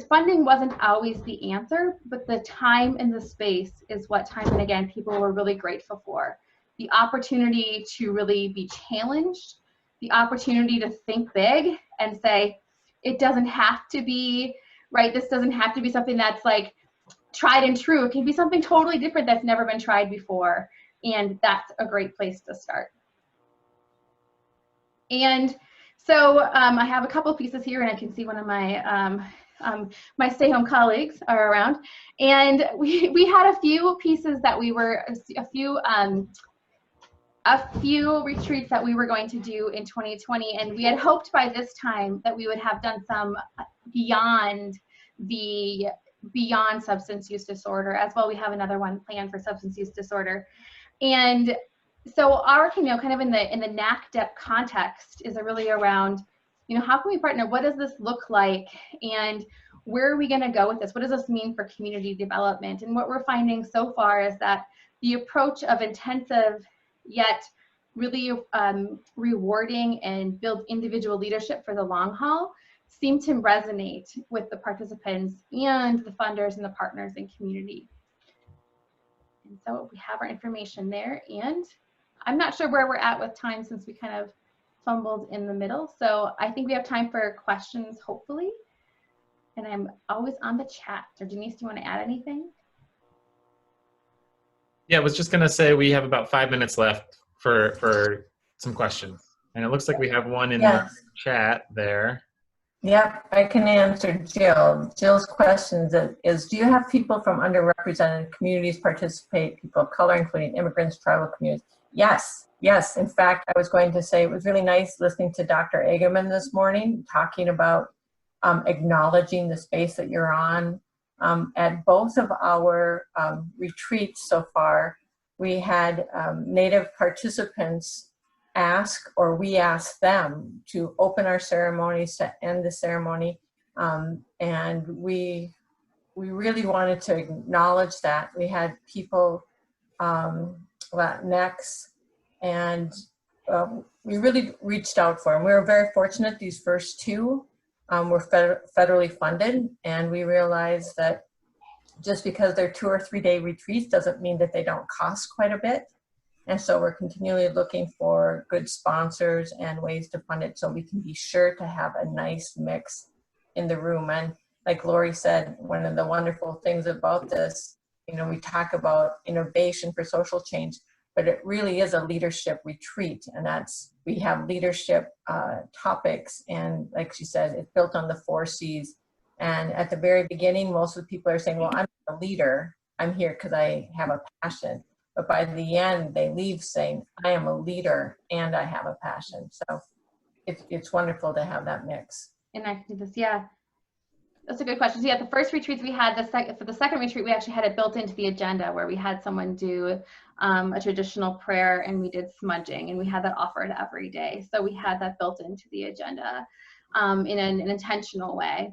funding wasn't always the answer, but the time and the space is what time and again people were really grateful for. The opportunity to really be challenged, the opportunity to think big and say, it doesn't have to be, right, this doesn't have to be something that's like tried and true. It can be something totally different that's never been tried before. And that's a great place to start. And so I have a couple pieces here, and I can see one of my my stay-home colleagues are around, and we had a few pieces that we were a few retreats that we were going to do in 2020, and we had hoped by this time that we would have done some beyond substance use disorder as well. We have another one planned for substance use disorder, and so our, you know, kind of in the NACDEP context is really around, you know, how can we partner? What does this look like? And where are we going to go with this? What does this mean for community development? And what we're finding so far is that the approach of intensive yet really rewarding and build individual leadership for the long haul seem to resonate with the participants and the funders and the partners in community. And so we have our information there, and I'm not sure where we're at with time since we kind of fumbled in the middle. So I think we have time for questions, hopefully. And I'm always on the chat. So Denise, do you want to add anything? Yeah, I was just going to say we have about 5 minutes left for some questions. And it looks like we have one in the chat there. Yep, I can answer Jill. Jill's question is, do you have people from underrepresented communities participate, people of color, including immigrants, tribal communities? Yes, yes. In fact, I was going to say it was really nice listening to Dr. Egerman this morning, talking about acknowledging the space that you're on. At both of our retreats so far, we had Native participants ask, or we asked them to open our ceremonies, to end the ceremony. And we really wanted to acknowledge that. We had people, Latinx, and we really reached out for them. We were very fortunate these first two were federally funded, and we realized that just because they're 2 or 3 day retreats doesn't mean that they don't cost quite a bit. And so we're continually looking for good sponsors and ways to fund it so we can be sure to have a nice mix in the room. And like Lori said, one of the wonderful things about this, you know, we talk about innovation for social change, but it really is a leadership retreat. And that's, we have leadership topics. And like she said, it's built on the 4 C's. And at the very beginning, most of the people are saying, well, I'm a leader. I'm here because I have a passion. But by the end, they leave saying, I am a leader and I have a passion. So it's wonderful to have that mix. And I can do this, yeah. That's a good question. So yeah, the first retreats we had, for the second retreat, we actually had it built into the agenda where we had someone do a traditional prayer, and we did smudging, and we had that offered every day. So we had that built into the agenda in an intentional way.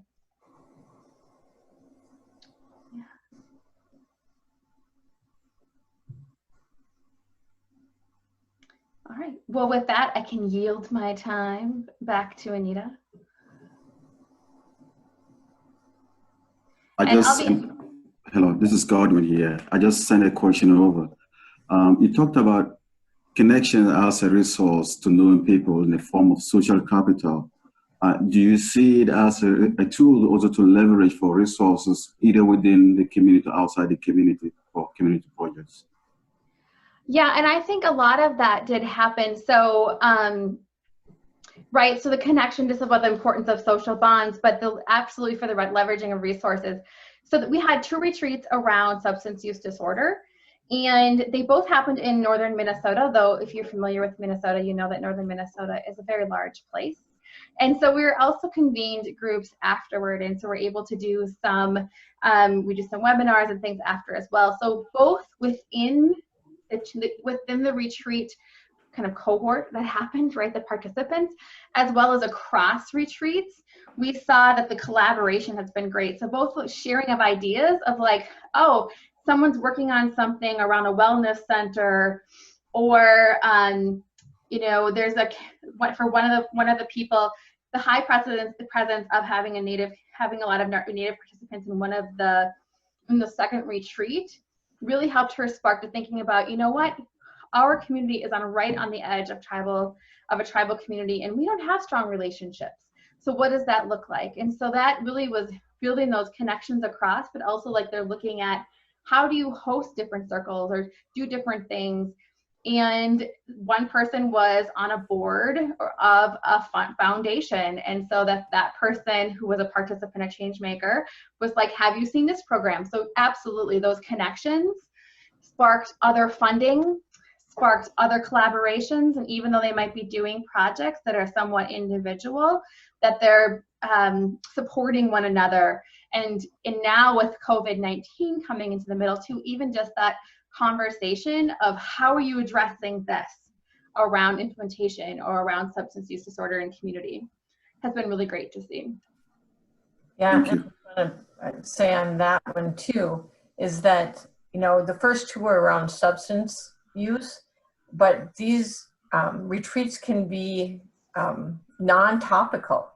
All right, well, with that, I can yield my time back to Anita. Hello, this is Godwin here. I just sent a question over. You talked about connection as a resource to knowing people in the form of social capital. Do you see it as a tool also to leverage for resources either within the community or outside the community for community projects? Yeah, and I think a lot of that did happen. So, right, so the connection, this is about the importance of social bonds, but absolutely for the leveraging of resources. So that we had 2 retreats around substance use disorder, and they both happened in northern Minnesota, though if you're familiar with Minnesota, you know that northern Minnesota is a very large place. And so we were also convened groups afterward, and so we're able to do some, we do some webinars and things after as well. So both within the retreat kind of cohort that happened, right, the participants, as well as across retreats, we saw that the collaboration has been great. So both sharing of ideas of like, oh, someone's working on something around a wellness center, or you know, there's for one of the people, the high presence of having a lot of Native participants in the second retreat really helped her spark to thinking about, you know what, our community is right on the edge of a tribal community, and we don't have strong relationships. So what does that look like? And so that really was building those connections across, but also like they're looking at how do you host different circles or do different things. And one person was on a board of a foundation, and so that person who was a participant, a change maker, was like, have you seen this program? So absolutely, those connections sparked other funding, sparked other collaborations, and even though they might be doing projects that are somewhat individual, that they're supporting one another. And now with COVID-19 coming into the middle too, even just that conversation of how are you addressing this around implementation or around substance use disorder in community has been really great to see. Yeah, and I want to say on that one too, is that, you know, the first two were around substance use, but these retreats can be non-topical.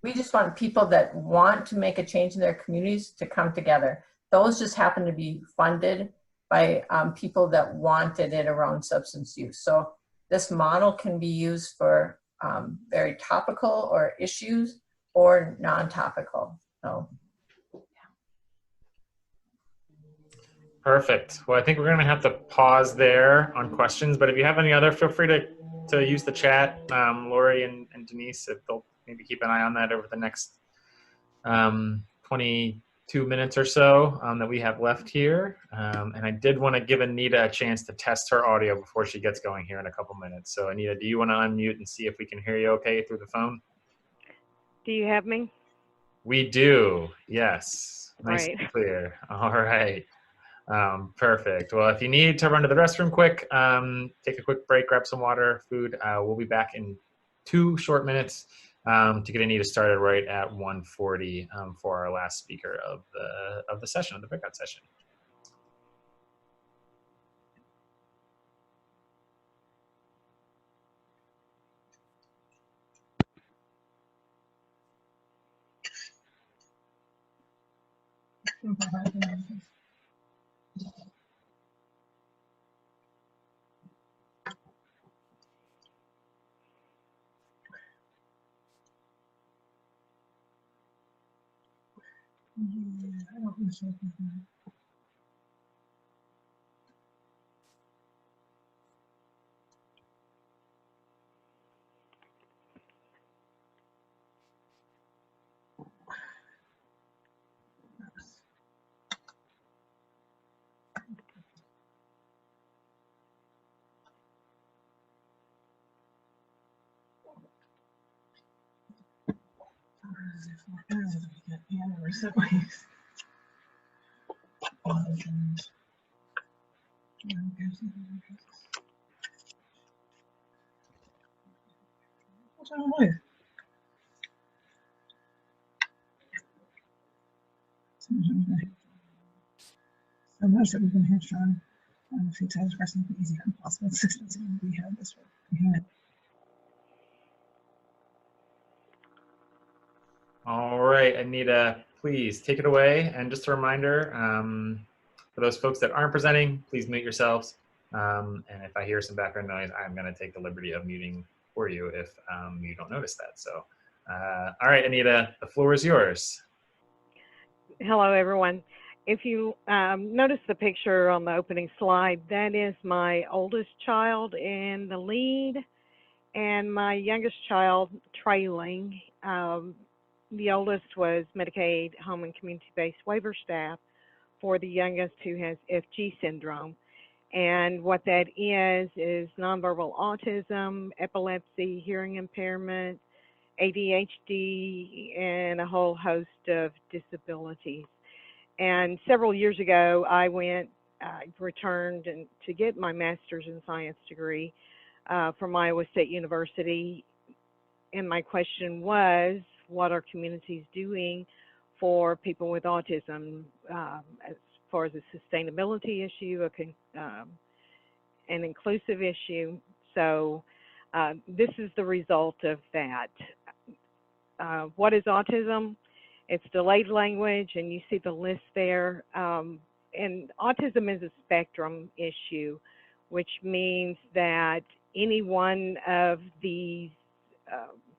We just want people that want to make a change in their communities to come together. Those just happen to be funded by people that wanted it around substance use. So this model can be used for very topical or issues or non-topical. So. Perfect. Well, I think we're going to have to pause there on questions, but if you have any other, feel free to use the chat. Lori and Denise, if they'll maybe keep an eye on that over the next 22 minutes or so that we have left here. And I did want to give Anita a chance to test her audio before she gets going here in a couple minutes. So Anita, do you want to unmute and see if we can hear you okay through the phone? Do you have me? We do, yes. Nice Right. and clear. All right. Perfect. Well, if you need to run to the restroom quick, take a quick break, grab some water, food. We'll be back in 2 short minutes to get Anita started right at 1:40 for our last speaker of the session, of the breakout session. So much that we've been hamstrung a few times for something easy and impossible systems and we have this one. All right, Anita, please take it away. And just a reminder, for those folks that aren't presenting, please mute yourselves. And if I hear some background noise, I'm going to take the liberty of muting for you if you don't notice that. So, all right, Anita, the floor is yours. Hello, everyone. If you notice the picture on the opening slide, that is my oldest child in the lead and my youngest child trailing. The oldest was Medicaid home and community-based waiver staff for the youngest who has FG syndrome. And what that is nonverbal autism, epilepsy, hearing impairment, ADHD, and a whole host of disabilities. And several years ago, I returned to get my master's in science degree from Iowa State University. And my question was, what are communities doing for people with autism as far as a sustainability issue, an inclusive issue? So this is the result of that. What is autism? It's delayed language, and you see the list there. And autism is a spectrum issue, which means that any one of these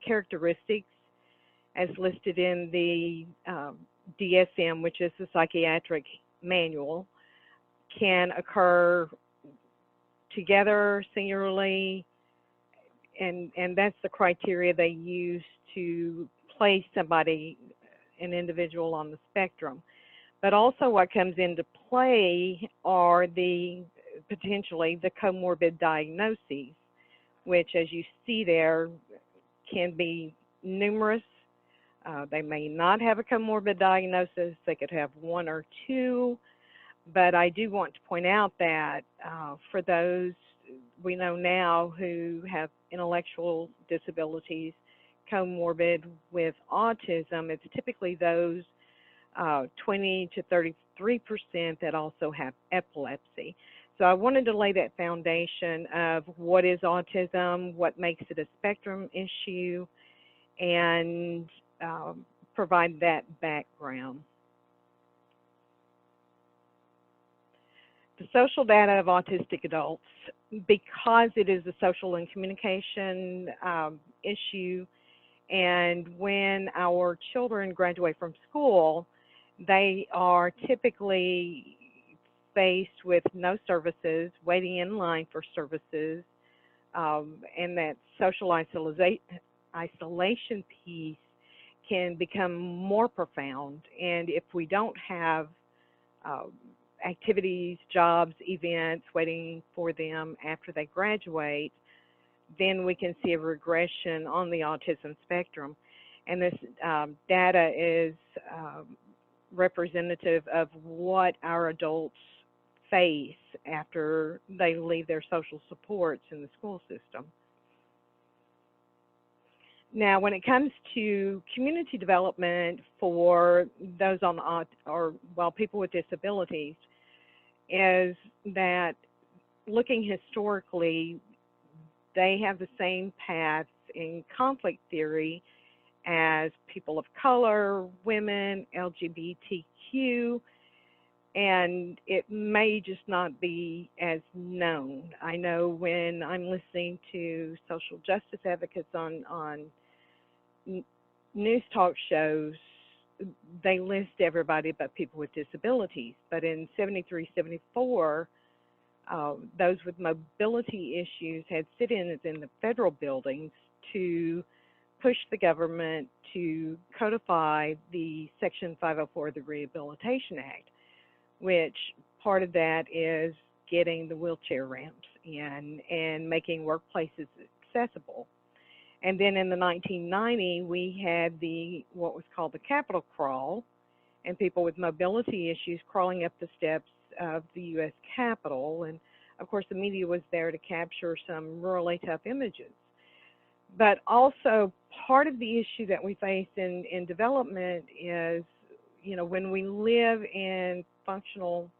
characteristics as listed in the DSM, which is the psychiatric manual, can occur together, singularly, and that's the criteria they use to place somebody, an individual, on the spectrum. But also what comes into play are potentially the comorbid diagnoses, which, as you see there, can be numerous. They may not have a comorbid diagnosis. They could have one or two. But I do want to point out that for those we know now who have intellectual disabilities comorbid with autism, it's typically those 20 to 33% that also have epilepsy. So I wanted to lay that foundation of what is autism, what makes it a spectrum issue, and provide that background. The social data of autistic adults, because it is a social and communication issue, and when our children graduate from school, they are typically faced with no services, waiting in line for services, and that social isolation piece can become more profound. And if we don't have activities, jobs, events waiting for them after they graduate, then we can see a regression on the autism spectrum. And this data is representative of what our adults face after they leave their social supports in the school system. Now, when it comes to community development for those people with disabilities, is that looking historically, they have the same paths in conflict theory as people of color, women, LGBTQ, and it may just not be as known. I know when I'm listening to social justice advocates on news talk shows, they list everybody but people with disabilities. But in 73, 74, those with mobility issues had sit-ins in the federal buildings to push the government to codify the Section 504 of the Rehabilitation Act, which part of that is getting the wheelchair ramps and making workplaces accessible. And then in the 1990, we had what was called the Capitol Crawl, and people with mobility issues crawling up the steps of the U.S. Capitol. And of course, the media was there to capture some rurally tough images. But also, part of the issue that we face in development is, when we live in functional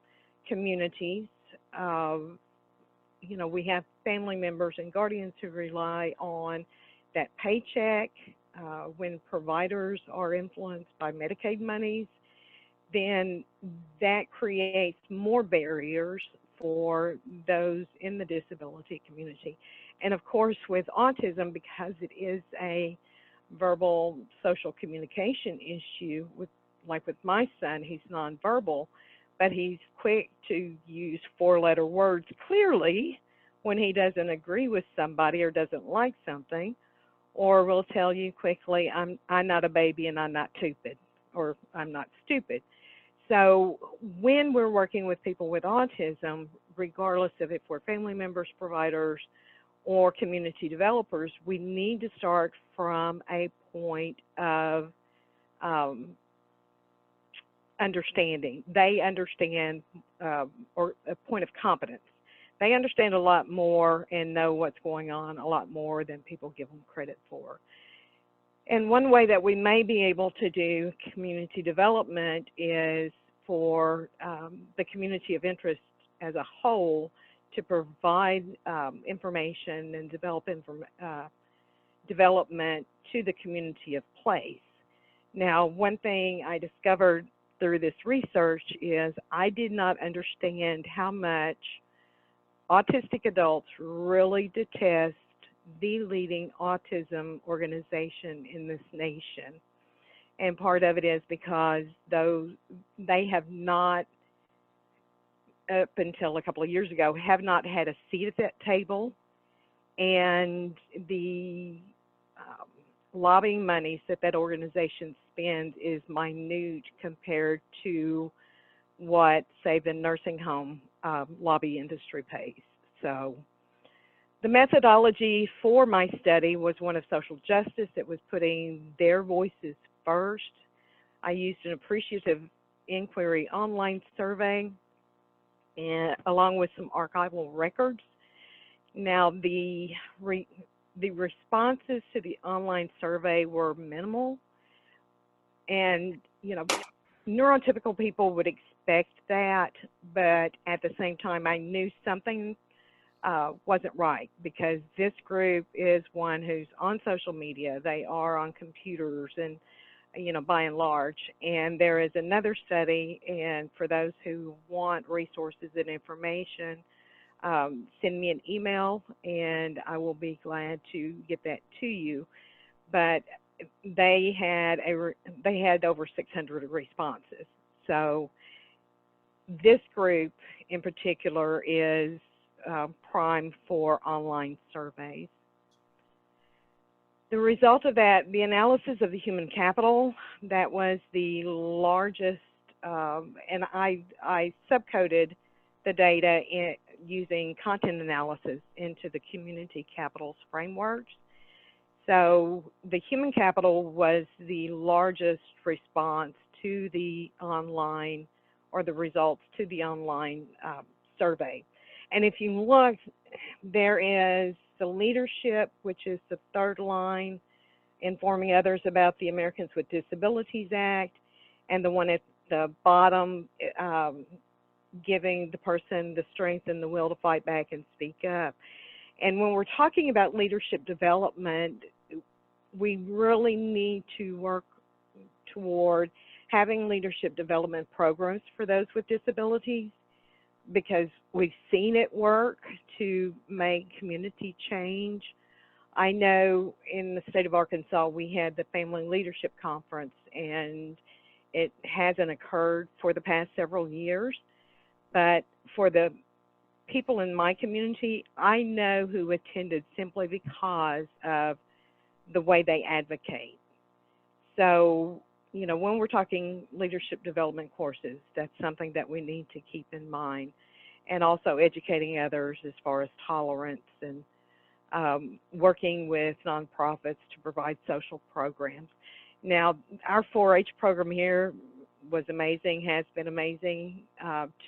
communities, we have family members and guardians who rely on that paycheck. When providers are influenced by Medicaid monies, then that creates more barriers for those in the disability community. And of course, with autism, because it is a verbal social communication issue, like with my son, he's nonverbal, but he's quick to use four-letter words clearly when he doesn't agree with somebody or doesn't like something, or will tell you quickly, I'm not a baby and I'm not stupid, or I'm not stupid. So when we're working with people with autism, regardless of if we're family members, providers, or community developers, we need to start from a point of understanding. They understand, or a point of competence. They understand a lot more and know what's going on a lot more than people give them credit for. And one way that we may be able to do community development is for the community of interest as a whole to provide information and develop development to the community of place. Now, one thing I discovered through this research is I did not understand how much autistic adults really detest the leading autism organization in this nation. And part of it is because they have not, up until a couple of years ago, have not had a seat at that table. And the lobbying monies that organization spends is minute compared to what, say, the nursing home lobby industry pays. So the methodology for my study was one of social justice. It was putting their voices first. I used an appreciative inquiry online survey and along with some archival records. Now, the responses to the online survey were minimal, and neurotypical people would expect that, but at the same time I knew something wasn't right, because this group is one who's on social media. They are on computers, and by and large. And there is another study, and for those who want resources and information, send me an email and I will be glad to get that to you. But they had over 600 responses. So this group in particular is prime for online surveys. The result of that, the analysis of the human capital, that was the largest, and I subcoded the data using content analysis into the community capitals frameworks. So the human capital was the largest response to the online, or the results to the online survey. And if you look, there is the leadership, which is the third line, informing others about the Americans with Disabilities Act, and the one at the bottom, giving the person the strength and the will to fight back and speak up. And when we're talking about leadership development, we really need to work toward having leadership development programs for those with disabilities, because we've seen it work to make community change. I know in the state of Arkansas, we had the Family Leadership Conference, and it hasn't occurred for the past several years. But for the people in my community, I know who attended simply because of the way they advocate. So, when we're talking leadership development courses, that's something that we need to keep in mind. And also educating others as far as tolerance, and working with nonprofits to provide social programs. Now, our 4-H program here was amazing, has been amazing,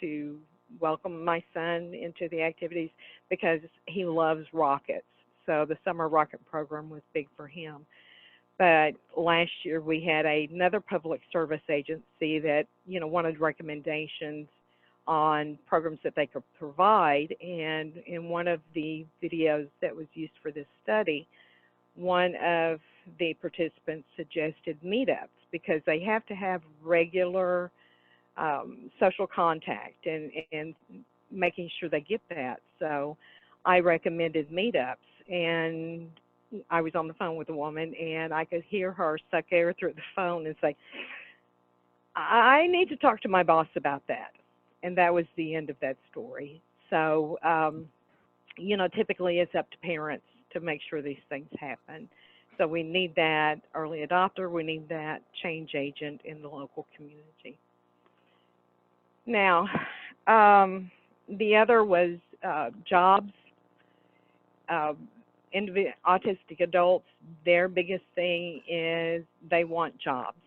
to welcome my son into the activities, because he loves rockets. So the summer rocket program was big for him. But last year we had another public service agency that, wanted recommendations on programs that they could provide. And in one of the videos that was used for this study, one of the participants suggested meetups, because they have to have regular social contact and making sure they get that. So I recommended meetups, and I was on the phone with a woman, and I could hear her suck air through the phone and say, I need to talk to my boss about that. And that was the end of that story. So, typically it's up to parents to make sure these things happen. So we need that early adopter, we need that change agent in the local community. Now, the other was jobs. autistic adults, their biggest thing is they want jobs.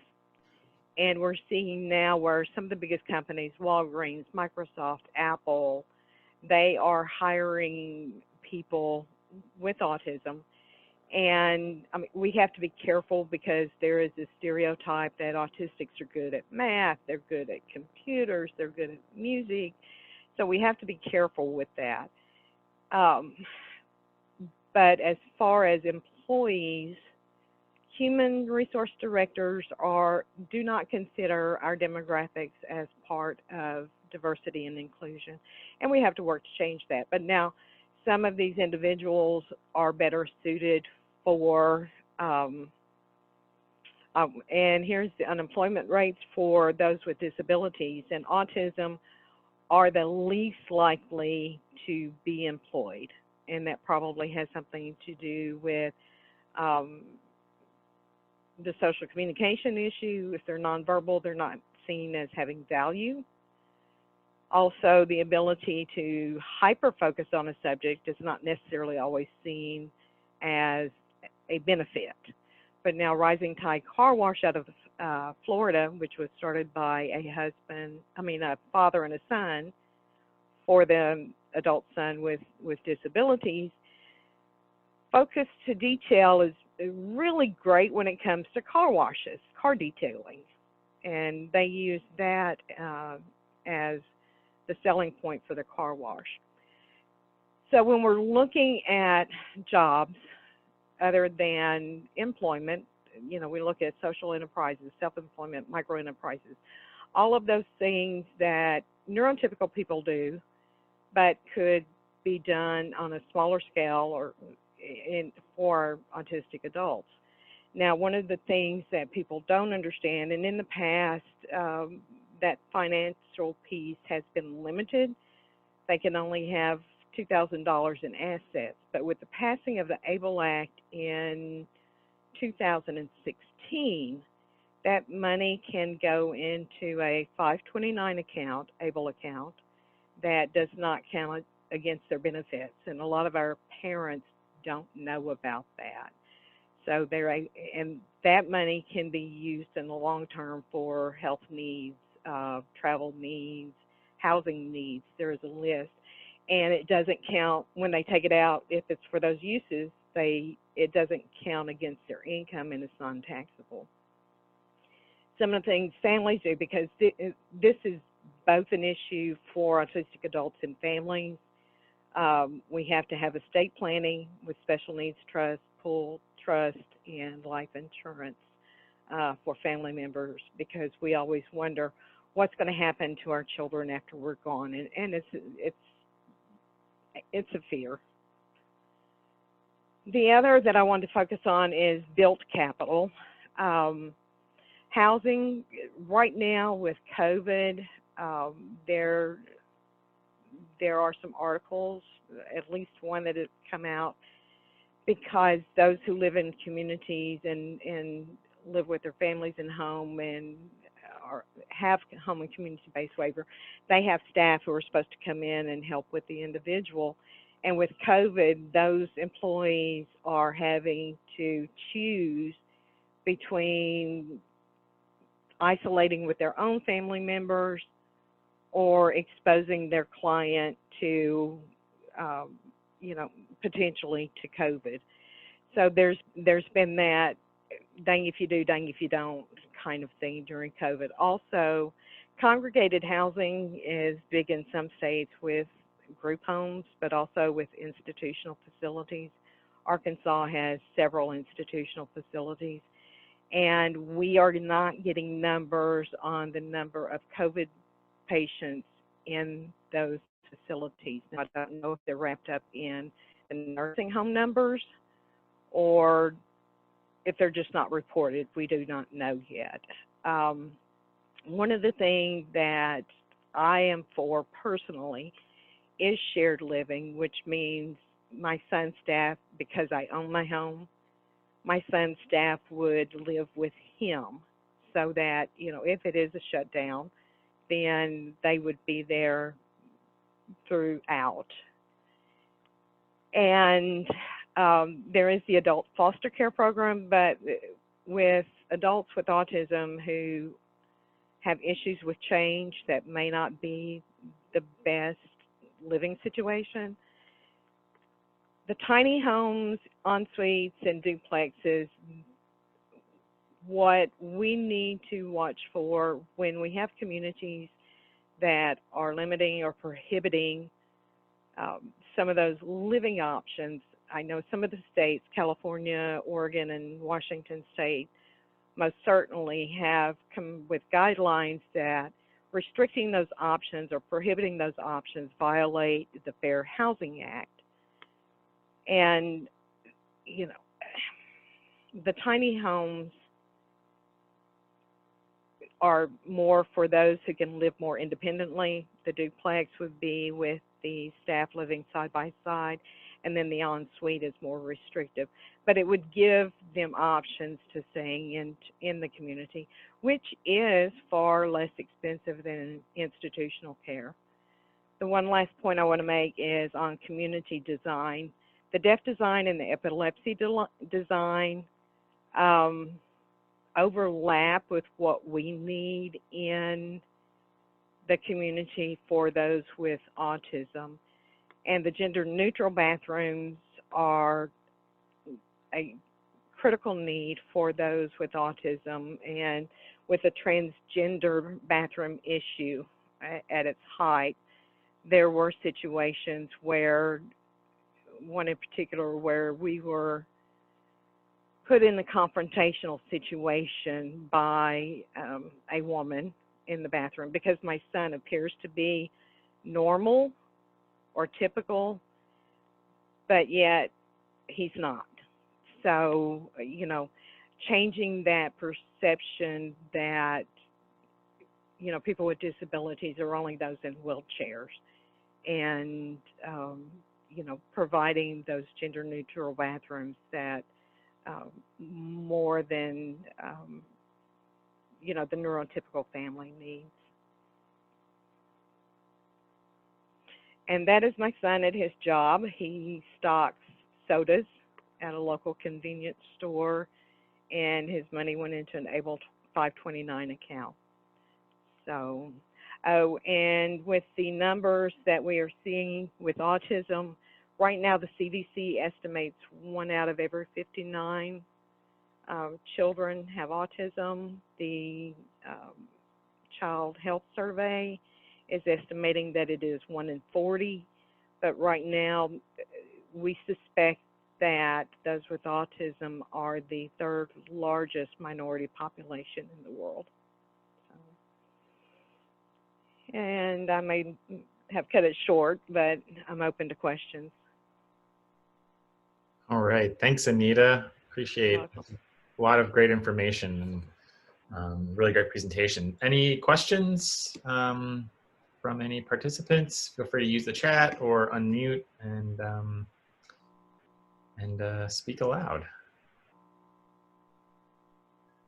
And we're seeing now where some of the biggest companies, Walgreens, Microsoft, Apple, they are hiring people with autism. And I mean, we have to be careful because there is this stereotype that autistics are good at math, they're good at computers, they're good at music. So we have to be careful with that. But as far as employees, human resource directors do not consider our demographics as part of diversity and inclusion, and we have to work to change that. But now some of these individuals are better suited for, and here's the unemployment rates for those with disabilities, and autism are the least likely to be employed, and that probably has something to do with the social communication issue. If they're nonverbal, they're not seen as having value. Also, the ability to hyper-focus on a subject is not necessarily always seen as a benefit. But now Rising Tide Car Wash out of Florida, which was started by a father and a son for the adult son with disabilities, focus to detail is really great when it comes to car washes, car detailing, and they use that as the selling point for the car wash. So when we're looking at jobs other than employment, we look at social enterprises, self-employment, micro enterprises, all of those things that neurotypical people do, but could be done on a smaller scale or for autistic adults. Now, one of the things that people don't understand, and in the past, that financial piece has been limited. They can only have $2,000 in assets. But with the passing of the ABLE Act in 2016, that money can go into a 529 account, ABLE account, that does not count against their benefits. And a lot of our parents don't know about that. So and that money can be used in the long term for health needs, travel needs, housing needs. There is a list, and it doesn't count when they take it out. If it's for those uses, it doesn't count against their income, and it's non-taxable. Some of the things families do, because this is both an issue for autistic adults and families. We have to have estate planning with special needs trust, pool trust, and life insurance for family members, because we always wonder what's going to happen to our children after we're gone, and it's a fear. The other that I want to focus on is built capital. Housing right now with COVID, there are some articles, at least one that has come out, because those who live in communities and live with their families in home and have home and community-based waiver, they have staff who are supposed to come in and help with the individual. And with COVID, those employees are having to choose between isolating with their own family members or exposing their client to, potentially to COVID. So there's been that dang if you do, dang if you don't kind of thing during COVID. Also, congregated housing is big in some states with group homes, but also with institutional facilities. Arkansas has several institutional facilities, and we are not getting numbers on the number of COVID patients in those facilities. Now, I don't know if they're wrapped up in the nursing home numbers or if they're just not reported. We do not know yet. One of the things that I am for personally is shared living, which means my son's staff, because I own my home, my son's staff would live with him so that, if it is a shutdown, then they would be there throughout. And there is the adult foster care program, but with adults with autism who have issues with change that may not be the best living situation, the tiny homes, en-suites, and duplexes, what we need to watch for when we have communities that are limiting or prohibiting some of those living options. I know some of the states, California, Oregon, and Washington State, most certainly have come with guidelines that restricting those options or prohibiting those options violate the Fair Housing Act. And, you know, the tiny homes are more for those who can live more independently. The duplex would be with the staff living side by side, and then the ensuite is more restrictive. But it would give them options to staying in the community, which is far less expensive than institutional care. The one last point I want to make is on community design. The deaf design and the epilepsy design overlap with what we need in the community for those with autism. And the gender-neutral bathrooms are a critical need for those with autism. And with a transgender bathroom issue at its height, there were situations where, one in particular, where we were put in a confrontational situation by a woman in the bathroom because my son appears to be normal or typical, but yet he's not. So, you know, changing that perception that, you know, people with disabilities are only those in wheelchairs, and, you know, providing those gender neutral bathrooms that more than, you know, the neurotypical family needs. And that is my son at his job. He stocks sodas at a local convenience store, and his money went into an Able 529 account. So, oh, and with the numbers that we are seeing with autism, right now the CDC estimates 1 out of every 59 children have autism. The Child Health Survey is estimating that it is 1 in 40, but right now we suspect that those with autism are the 3rd largest minority population in the world. So, and I may have cut it short, but I'm open to questions. All right, thanks, Anita. Appreciate a lot of great information and really great presentation. Any questions from any participants? Feel free to use the chat or unmute and speak aloud.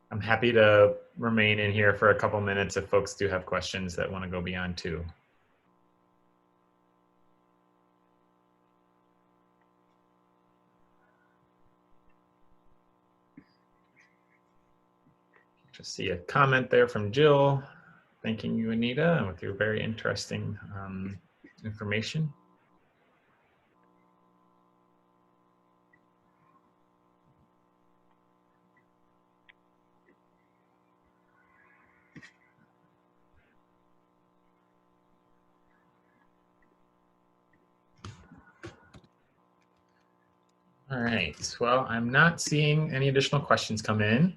I'm happy to remain in here for a couple minutes if folks do have questions that want to go beyond too. Just see a comment there from Jill, thanking you, Anita, with your very interesting information. All right, well, I'm not seeing any additional questions come in,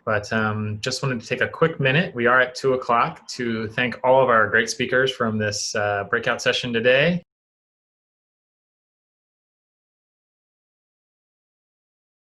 but just wanted to take a quick minute. We are at 2 o'clock to thank all of our great speakers from this breakout session today.